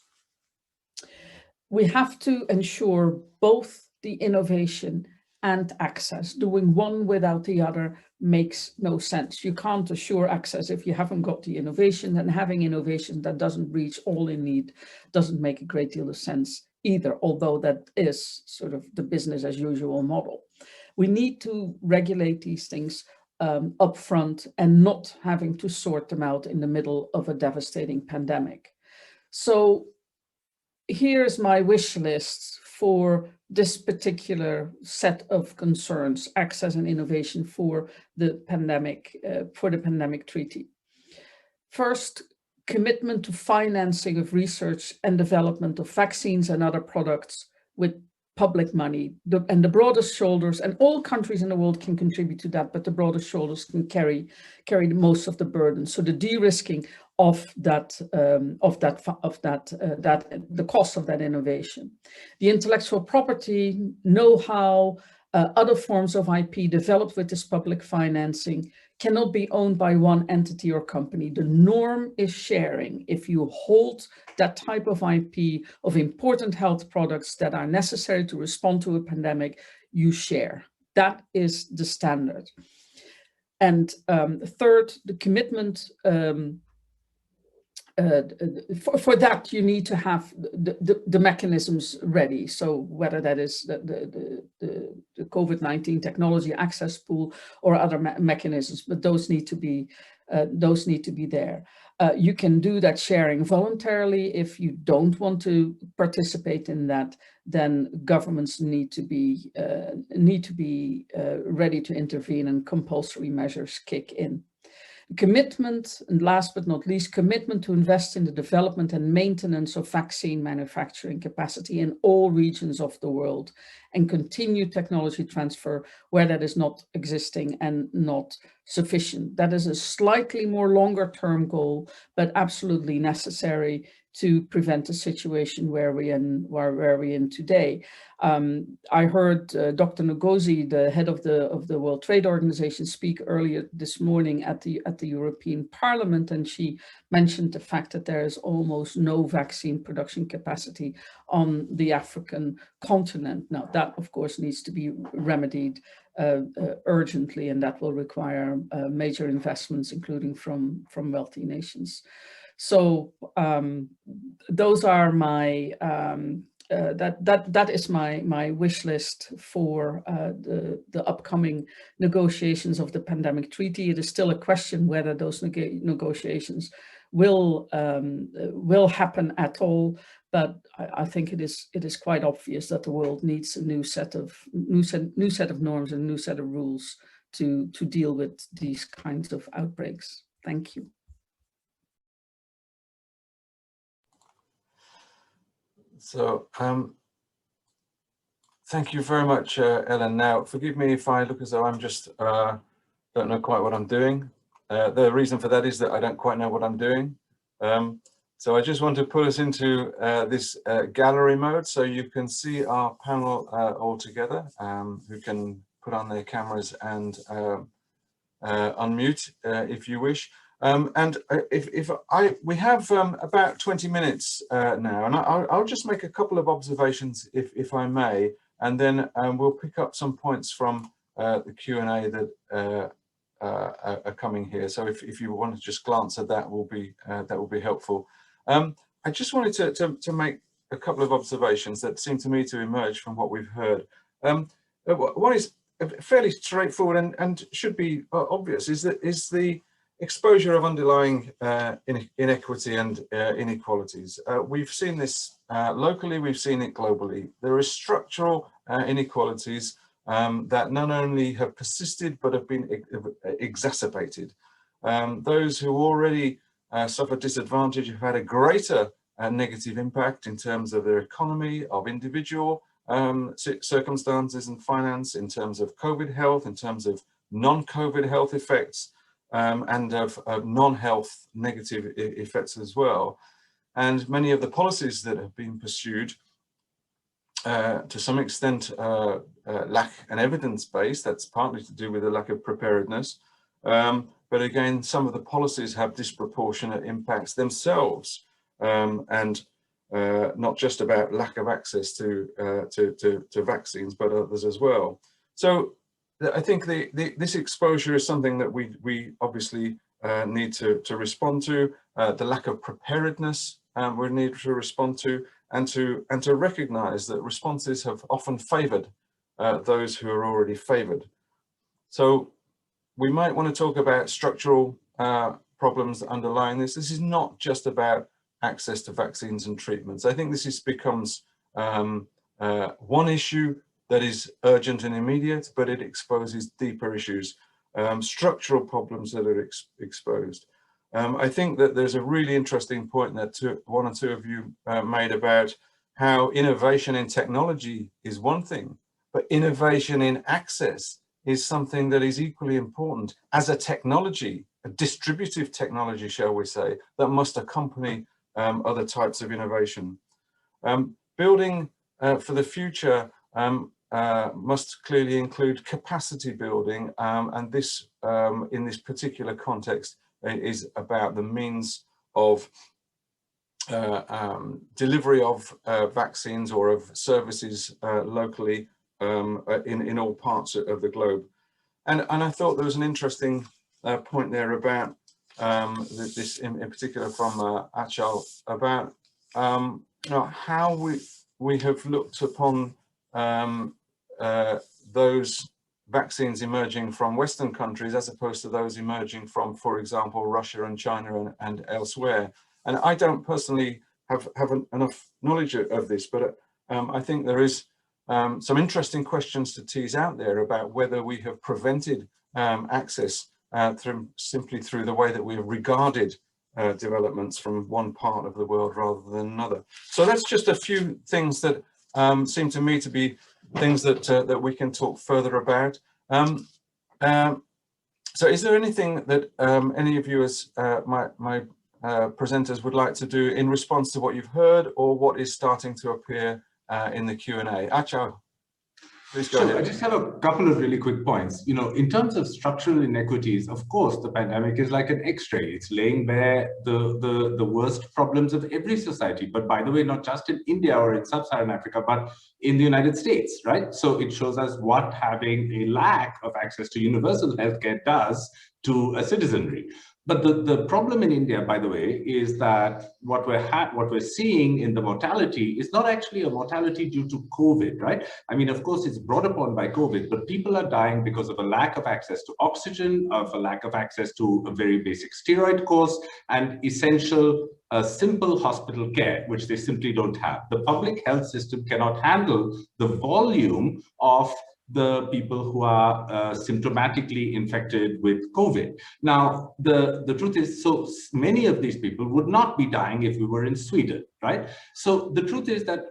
We have to ensure both the innovation and access. Doing one without the other makes no sense. You can't assure access if you haven't got the innovation, and having innovation that doesn't reach all in need doesn't make a great deal of sense either, although that is sort of the business as usual model. We need to regulate these things upfront and not having to sort them out in the middle of a devastating pandemic. So here's my wish list for this particular set of concerns: access and innovation for the pandemic treaty. First, commitment to financing of research and development of vaccines and other products with public money, and the broadest shoulders, and all countries in the world can contribute to that, but the broadest shoulders can carry most of the burden. So the de-risking of the cost of that innovation, the intellectual property, know-how, other forms of IP developed with this public financing cannot be owned by one entity or company. The norm is sharing. If you hold that type of IP of important health products that are necessary to respond to a pandemic, you share. That is the standard. And third, the commitment for that, you need to have the mechanisms ready. So whether that is the COVID-19 technology access pool or other mechanisms, but those need to be there. You can do that sharing voluntarily. If you don't want to participate in that, then governments need to be ready to intervene, and compulsory measures kick in. Commitment, and last but not least, commitment to invest in the development and maintenance of vaccine manufacturing capacity in all regions of the world, and continue technology transfer where that is not existing and not sufficient. That is a slightly more longer term goal, but absolutely necessary to prevent a situation where we're in today. I heard Dr. Ngozi, the head of the World Trade Organization, speak earlier this morning at the European Parliament, and she mentioned the fact that there is almost no vaccine production capacity on the African continent. Now, that of course needs to be remedied urgently, and that will require major investments, including from wealthy nations. So those are my that is my wish list for the upcoming negotiations of the pandemic treaty. It is still a question whether those negotiations will happen at all, but I think it is quite obvious that the world needs a new set of norms and a new set of rules to deal with these kinds of outbreaks. Thank you. So thank you very much, Ellen. Now, forgive me if I look as though I'm just don't know quite what I'm doing. The reason for that is that I don't quite know what I'm doing. So I just want to put us into this gallery mode so you can see our panel all together, who can put on their cameras and unmute if you wish. And we have about 20 minutes now, and I'll just make a couple of observations, if I may, and then we'll pick up some points from the Q&A that are coming here. So if you want to just glance at that, will be helpful. I just wanted to make a couple of observations that seem to me to emerge from what we've heard. One is fairly straightforward and should be obvious, is the exposure of underlying inequity and inequalities. We've seen this locally, we've seen it globally. There are structural inequalities that not only have persisted, but have been exacerbated. Those who already suffer disadvantage have had a greater negative impact in terms of their economy, of individual circumstances and finance, in terms of COVID health, in terms of non-COVID health effects, and of non-health negative effects as well. And many of the policies that have been pursued, to some extent, lack an evidence base. That's partly to do with the lack of preparedness. But again, some of the policies have disproportionate impacts themselves, and not just about lack of access to vaccines, but others as well. So I think this exposure is something that we obviously need to respond to. The lack of preparedness we need to respond to, and to recognise that responses have often favoured those who are already favoured. So we might want to talk about structural problems underlying this. This is not just about access to vaccines and treatments. I think this becomes one issue that is urgent and immediate, but it exposes deeper issues, structural problems that are exposed. I think that there's a really interesting point that one or two of you made about how innovation in technology is one thing, but innovation in access is something that is equally important as a technology, a distributive technology, shall we say, that must accompany other types of innovation. Building for the future must clearly include capacity building, and this, in this particular context, is about the means of delivery of vaccines or of services locally in all parts of the globe. And I thought there was an interesting point there about this in particular from Achal, about you know, how we have looked upon those vaccines emerging from Western countries as opposed to those emerging from, for example, Russia and China and elsewhere. And I don't personally have enough knowledge of this, but I think there is some interesting questions to tease out there about whether we have prevented access simply through the way that we have regarded developments from one part of the world rather than another. So that's just a few things that seem to me to be things that we can talk further about. So is there anything that any of you as my presenters would like to do in response to what you've heard or what is starting to appear in the Q&A? Achal, please go ahead. I just have a couple of really quick points. You know, in terms of structural inequities, of course, the pandemic is like an X-ray. It's laying bare the worst problems of every society. But by the way, not just in India or in sub-Saharan Africa, but in the United States, right? So it shows us what having a lack of access to universal healthcare does to a citizenry. But the problem in India, by the way, is that what we're seeing in the mortality is not actually a mortality due to COVID, right? I mean, of course, it's brought upon by COVID, but people are dying because of a lack of access to oxygen, of a lack of access to a very basic steroid course, and essential simple hospital care, which they simply don't have. The public health system cannot handle the volume of the people who are symptomatically infected with COVID. Now, the truth is, so many of these people would not be dying if we were in Sweden, right? So the truth is that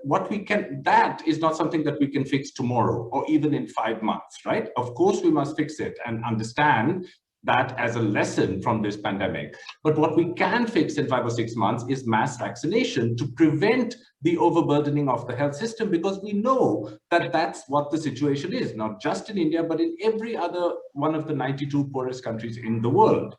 that is not something that we can fix tomorrow or even in 5 months, right? Of course, we must fix it and understand that as a lesson from this pandemic. But what we can fix in 5 or 6 months is mass vaccination to prevent the overburdening of the health system, because we know that that's what the situation is, not just in India, but in every other one of the 92 poorest countries in the world.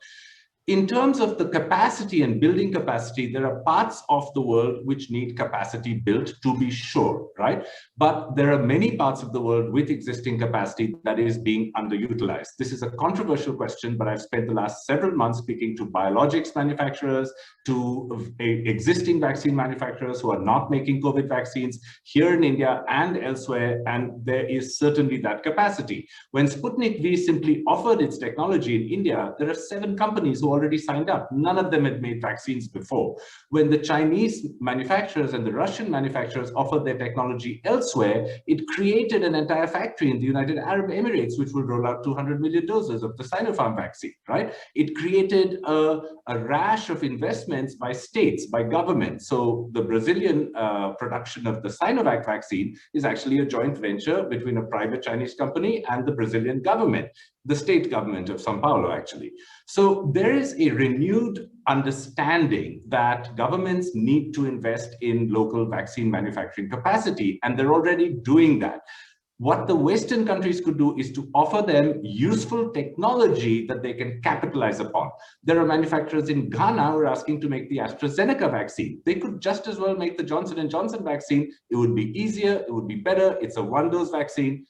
In terms of the capacity and building capacity, there are parts of the world which need capacity built, to be sure, right? But there are many parts of the world with existing capacity that is being underutilized. This is a controversial question, but I've spent the last several months speaking to biologics manufacturers, to existing vaccine manufacturers who are not making COVID vaccines here in India and elsewhere, and there is certainly that capacity. When Sputnik V simply offered its technology in India, there are 7 companies who already signed up. None of them had made vaccines before. When the Chinese manufacturers and the Russian manufacturers offered their technology elsewhere, it created an entire factory in the United Arab Emirates, which will roll out 200 million doses of the Sinopharm vaccine, right? It created a rash of investments by states, by governments. So the Brazilian production of the Sinovac vaccine is actually a joint venture between a private Chinese company and the Brazilian government, the state government of São Paulo, actually. So there is a renewed understanding that governments need to invest in local vaccine manufacturing capacity, and they're already doing that. What the Western countries could do is to offer them useful technology that they can capitalize upon. There are manufacturers in Ghana who are asking to make the AstraZeneca vaccine. They could just as well make the Johnson & Johnson vaccine. It would be easier, it would be better. It's a one-dose vaccine,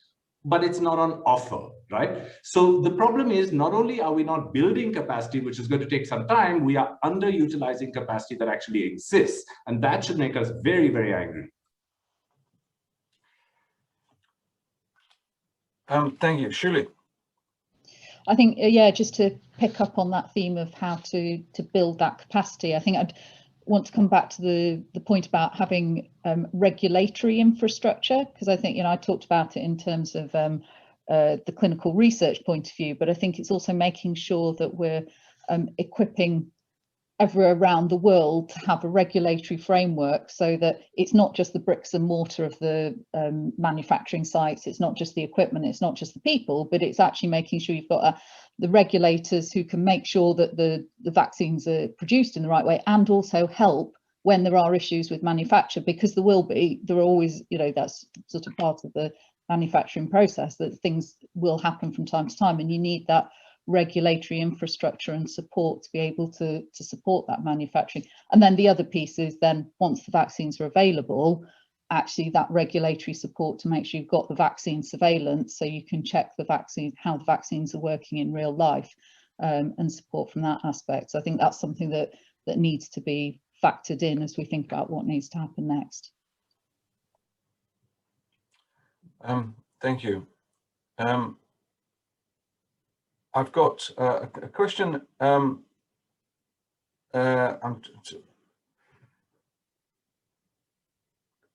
but it's not on offer, right? So the problem is, not only are we not building capacity, which is going to take some time, we are underutilizing capacity that actually exists. And that should make us very, very angry. Thank you. Shuli. I think, yeah, just to pick up on that theme of how to build that capacity, I think I'd want to come back to the point about having regulatory infrastructure, because I think, I talked about it in terms of the clinical research point of view, but I think it's also making sure that we're equipping everywhere around the world to have a regulatory framework, so that it's not just the bricks and mortar of the manufacturing sites, it's not just the equipment, it's not just the people, but it's actually making sure you've got the regulators who can make sure that the vaccines are produced in the right way, and also help when there are issues with manufacture, because there are always, that's sort of part of the manufacturing process, that things will happen from time to time, and you need that regulatory infrastructure and support to be able to support that manufacturing. And then the other piece is then, once the vaccines are available, actually that regulatory support to make sure you've got the vaccine surveillance, so you can check the vaccine, how the vaccines are working in real life, and support from that aspect. So I think that's something that needs to be factored in as we think about what needs to happen next. Thank you. I've got a question.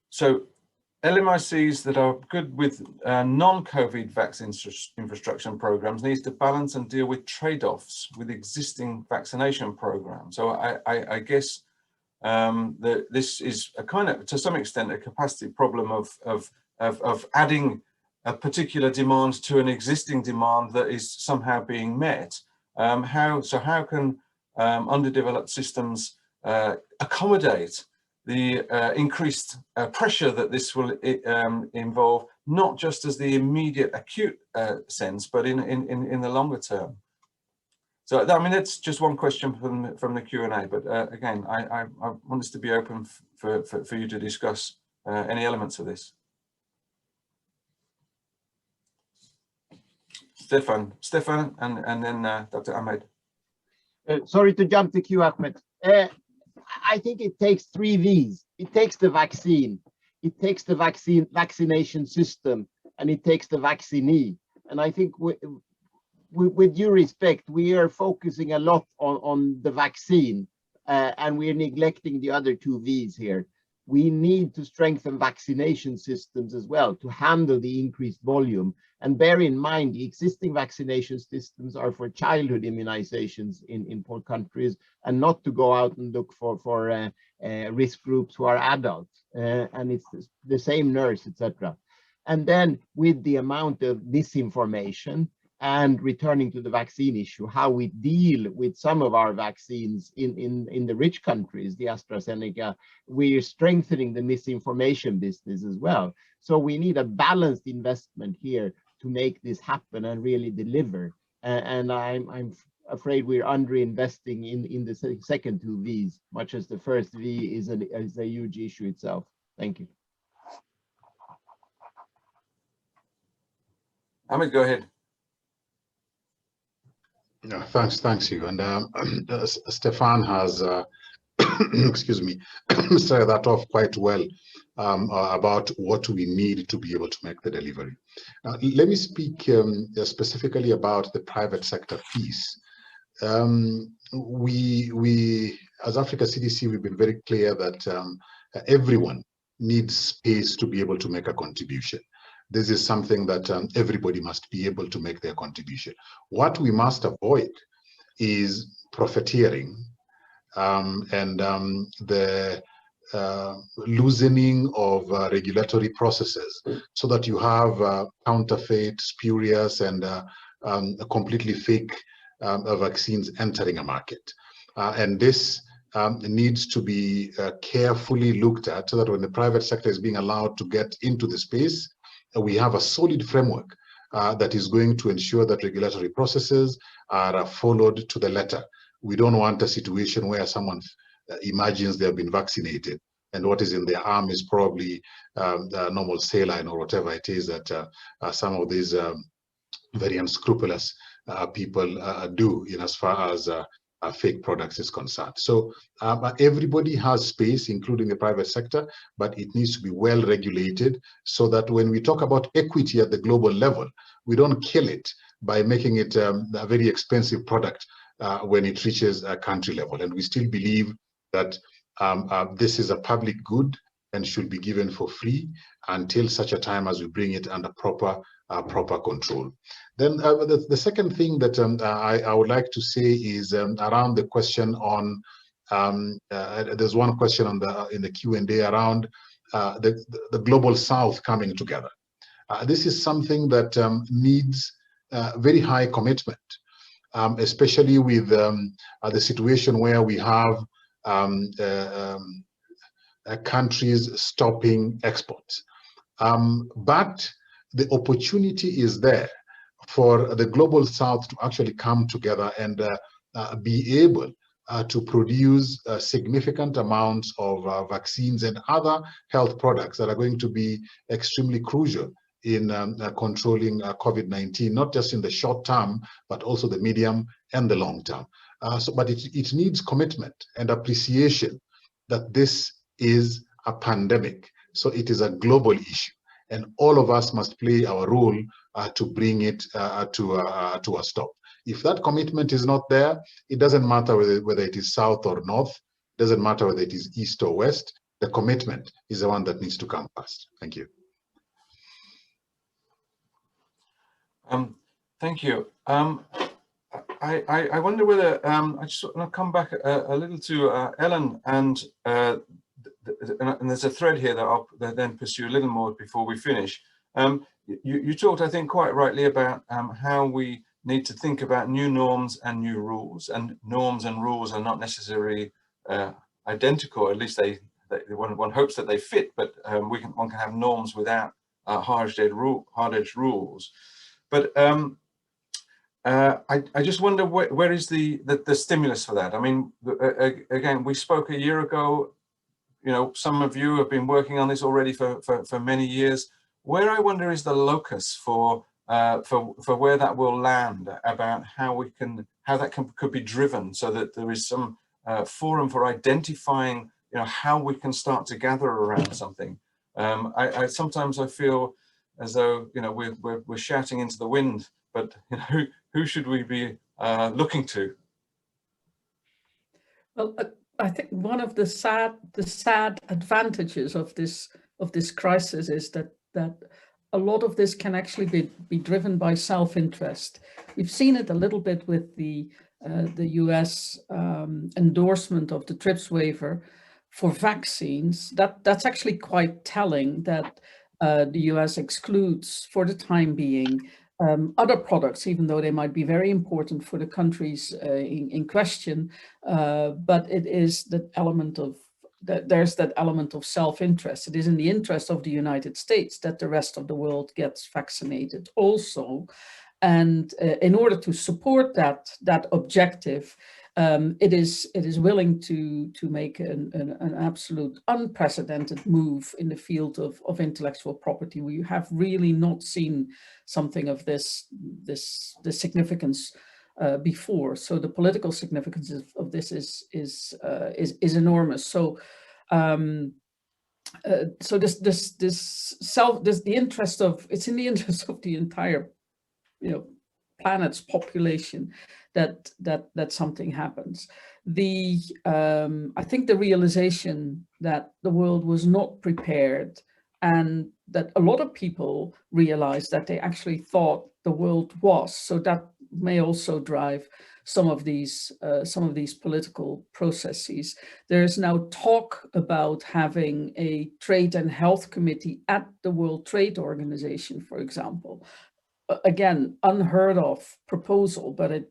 So LMICs that are good with non-COVID vaccine infrastructure programs needs to balance and deal with trade-offs with existing vaccination programs. So I guess that this is a kind of, to some extent, a capacity problem of adding a particular demand to an existing demand that is somehow being met. How can underdeveloped systems accommodate the increased pressure that this will involve, not just as the immediate acute sense, but in the longer term? So I mean, that's just one question from the Q&A, but again, I want this to be open for you to discuss any elements of this. Stefan, and then Dr. Ahmed. Sorry to jump the queue, Ahmed. I think it takes 3 V's. It takes the vaccine, it takes the vaccination system, and it takes the vaccinee. And I think with due respect, we are focusing a lot on the vaccine, and we are neglecting the other 2 V's here. We need to strengthen vaccination systems as well to handle the increased volume. And bear in mind, the existing vaccination systems are for childhood immunizations in poor countries, and not to go out and look for risk groups who are adults. And it's the same nurse, etc. And then with the amount of misinformation, and returning to the vaccine issue, how we deal with some of our vaccines in the rich countries, the AstraZeneca, we are strengthening the misinformation business as well. So we need a balanced investment here to make this happen and really deliver. And I'm afraid we're underinvesting in the second two V's, much as the first V is a huge issue itself. Thank you. Ahmed, go ahead. Yeah, thanks, Hugh. And Stefan has, excuse me, started that off quite well about what we need to be able to make the delivery. Let me speak specifically about the private sector piece. We, as Africa CDC, we've been very clear that everyone needs space to be able to make a contribution. This is something that everybody must be able to make their contribution. What we must avoid is profiteering and the loosening of regulatory processes, so that you have counterfeit, spurious, and completely fake vaccines entering a market. And this needs to be carefully looked at, so that when the private sector is being allowed to get into the space, we have a solid framework that is going to ensure that regulatory processes are followed to the letter. We don't want a situation where someone imagines they have been vaccinated, and what is in their arm is probably the normal saline or whatever it is that some of these very unscrupulous people do in as far as fake products is concerned. So everybody has space, including the private sector, but it needs to be well regulated, so that when we talk about equity at the global level, we don't kill it by making it a very expensive product when it reaches a country level. And we still believe that this is a public good and should be given for free until such a time as we bring it under proper control. Then the second thing that I would like to say is around the question on, there's one question on in the Q&A around the global South coming together. This is something that needs very high commitment, especially with the situation where we have countries stopping exports. But the opportunity is there for the global South to actually come together and be able to produce significant amounts of vaccines and other health products that are going to be extremely crucial in controlling COVID-19, not just in the short term, but also the medium and the long term. But it needs commitment and appreciation that this is a pandemic. So it is a global issue, and all of us must play our role to bring it to a stop. If that commitment is not there, it doesn't matter whether it is South or North, it doesn't matter whether it is East or West, the commitment is the one that needs to come first. Thank you. Thank you. I wonder whether, I just want to come back a little to Ellen, and there's a thread here that I'll then pursue a little more before we finish. You talked, I think, quite rightly about how we need to think about new norms and new rules, and norms and rules are not necessarily identical. At least one hopes that they fit, but one can have norms without hard-edged rules. But I just wonder where is the stimulus for that? I mean, again, we spoke a year ago. You know, some of you have been working on this already for many years. Where I wonder is the locus for where that will land, about how that could be driven, so that there is some forum for identifying, you know, how we can start to gather around something. Sometimes I feel as though, you know, we're shouting into the wind, but you know, who should we be looking to? Well, I think one of the sad advantages of this crisis is that a lot of this can actually be driven by self-interest. We've seen it a little bit with the US endorsement of the TRIPS waiver for vaccines. That's actually quite telling, that the US excludes, for the time being, other products, even though they might be very important for the countries in question. But it is that element of there's that element of self-interest. It is in the interest of the United States that the rest of the world gets vaccinated also. And in order to support that objective, it is willing to make an absolute unprecedented move in the field of intellectual property. We have really not seen something of this significance before. So the political significance of this is enormous. So it's in the interest of the entire, planet's population that something happens. I think the realization that the world was not prepared, and that a lot of people realized that they actually thought the world was. So that may also drive some of these political processes. There is now talk about having a trade and health committee at the World Trade Organization, for example. Again, unheard of proposal, but it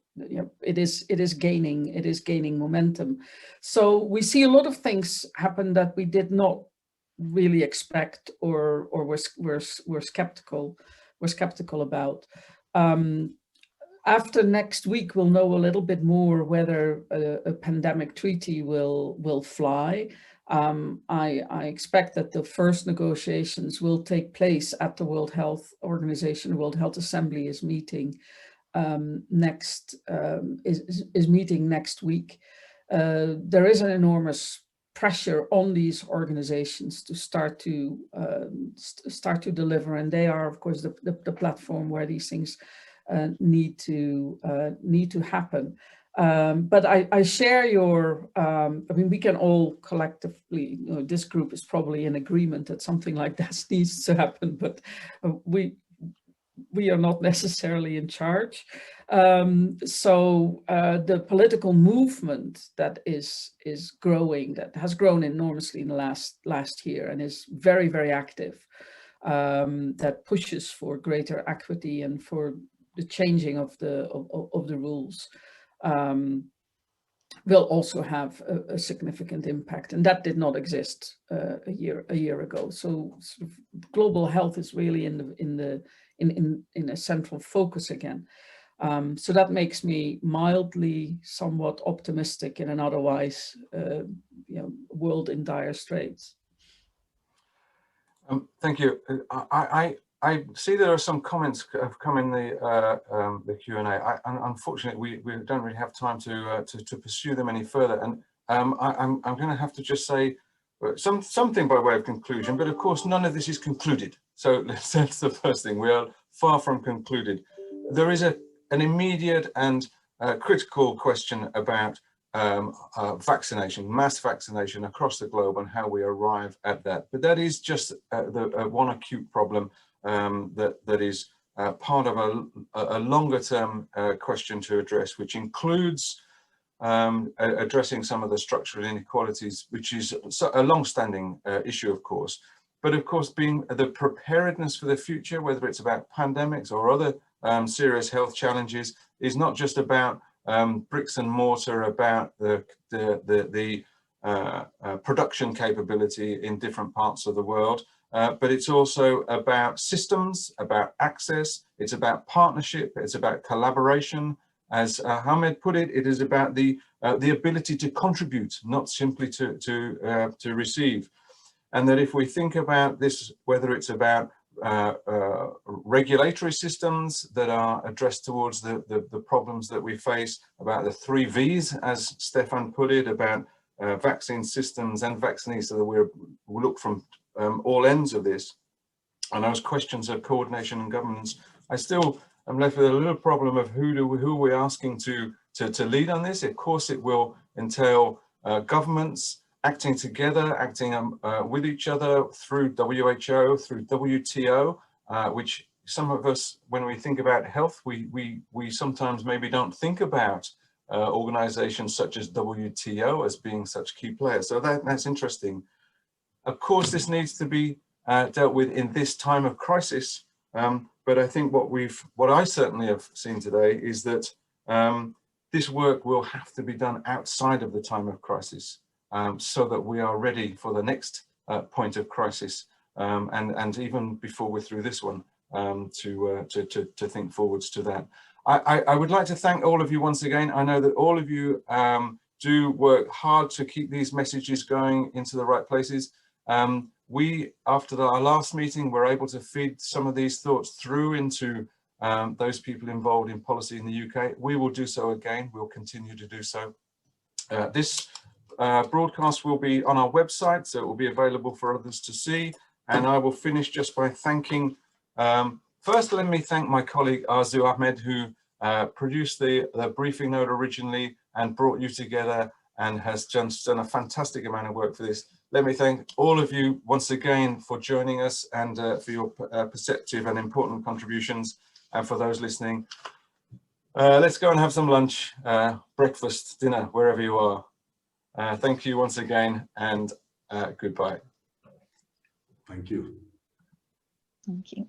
is gaining momentum. So we see a lot of things happen that we did not really expect or were skeptical about. After next week, we'll know a little bit more whether a pandemic treaty will fly. I expect that the first negotiations will take place at the World Health Organization. The World Health Assembly is meeting next week. There is an enormous pressure on these organizations to start to deliver, and they are, of course, the platform where these things need to happen. But I share your, we can all collectively, this group is probably in agreement that something like this needs to happen, but we are not necessarily in charge. So the political movement that is growing, that has grown enormously in the last year and is very, very active, that pushes for greater equity and for the changing of the rules, will also have a significant impact, and that did not exist a year ago. So sort of global health is really in a central focus again. So that makes me mildly somewhat optimistic in an otherwise world in dire straits. Thank you. I see there are some comments have come in the Q&A. Unfortunately, we don't really have time to pursue them any further, and I'm going to have to just say something by way of conclusion. But of course, none of this is concluded. So that's the first thing. We are far from concluded. There is an immediate and critical question about vaccination, mass vaccination across the globe, and how we arrive at that. But that is just one acute problem that is part of a longer term question to address, which includes addressing some of the structural inequalities, which is a long-standing issue, of course. But of course, being the preparedness for the future, whether it's about pandemics or other serious health challenges, is not just about bricks and mortar, about the production capability in different parts of the world, but it's also about systems, about access, it's about partnership, it's about collaboration. As Hamed put it, it is about the ability to contribute, not simply to receive. And that if we think about this, whether it's about regulatory systems that are addressed towards the problems that we face, about the 3 V's, as Stefan put it, about vaccine systems and vaccinees, so that we look from all ends of this, and those questions of coordination and governance. I still am left with a little problem of who we're asking to lead on this. Of course, it will entail governments acting together, acting with each other through WHO, through WTO, which some of us, when we think about health, we sometimes maybe don't think about organizations such as WTO as being such key players. So that's interesting. Of course, this needs to be dealt with in this time of crisis. But I think what I certainly have seen today is that this work will have to be done outside of the time of crisis, so that we are ready for the next point of crisis, and even before we're through this one. to think forwards to that. I would like to thank all of you once again. I know that all of you do work hard to keep these messages going into the right places. We, after our last meeting, were able to feed some of these thoughts through into those people involved in policy in the UK. We will do so again. We'll continue to do so. This broadcast will be on our website, so it will be available for others to see. And I will finish just by thanking, first let me thank my colleague Arzu Ahmed, who produced the briefing note originally and brought you together and has just done a fantastic amount of work for this. Let me thank all of you once again for joining us and for your perceptive and important contributions. And for those listening, let's go and have some lunch, breakfast, dinner, wherever you are. Thank you once again, and goodbye. Thank you. Thank you.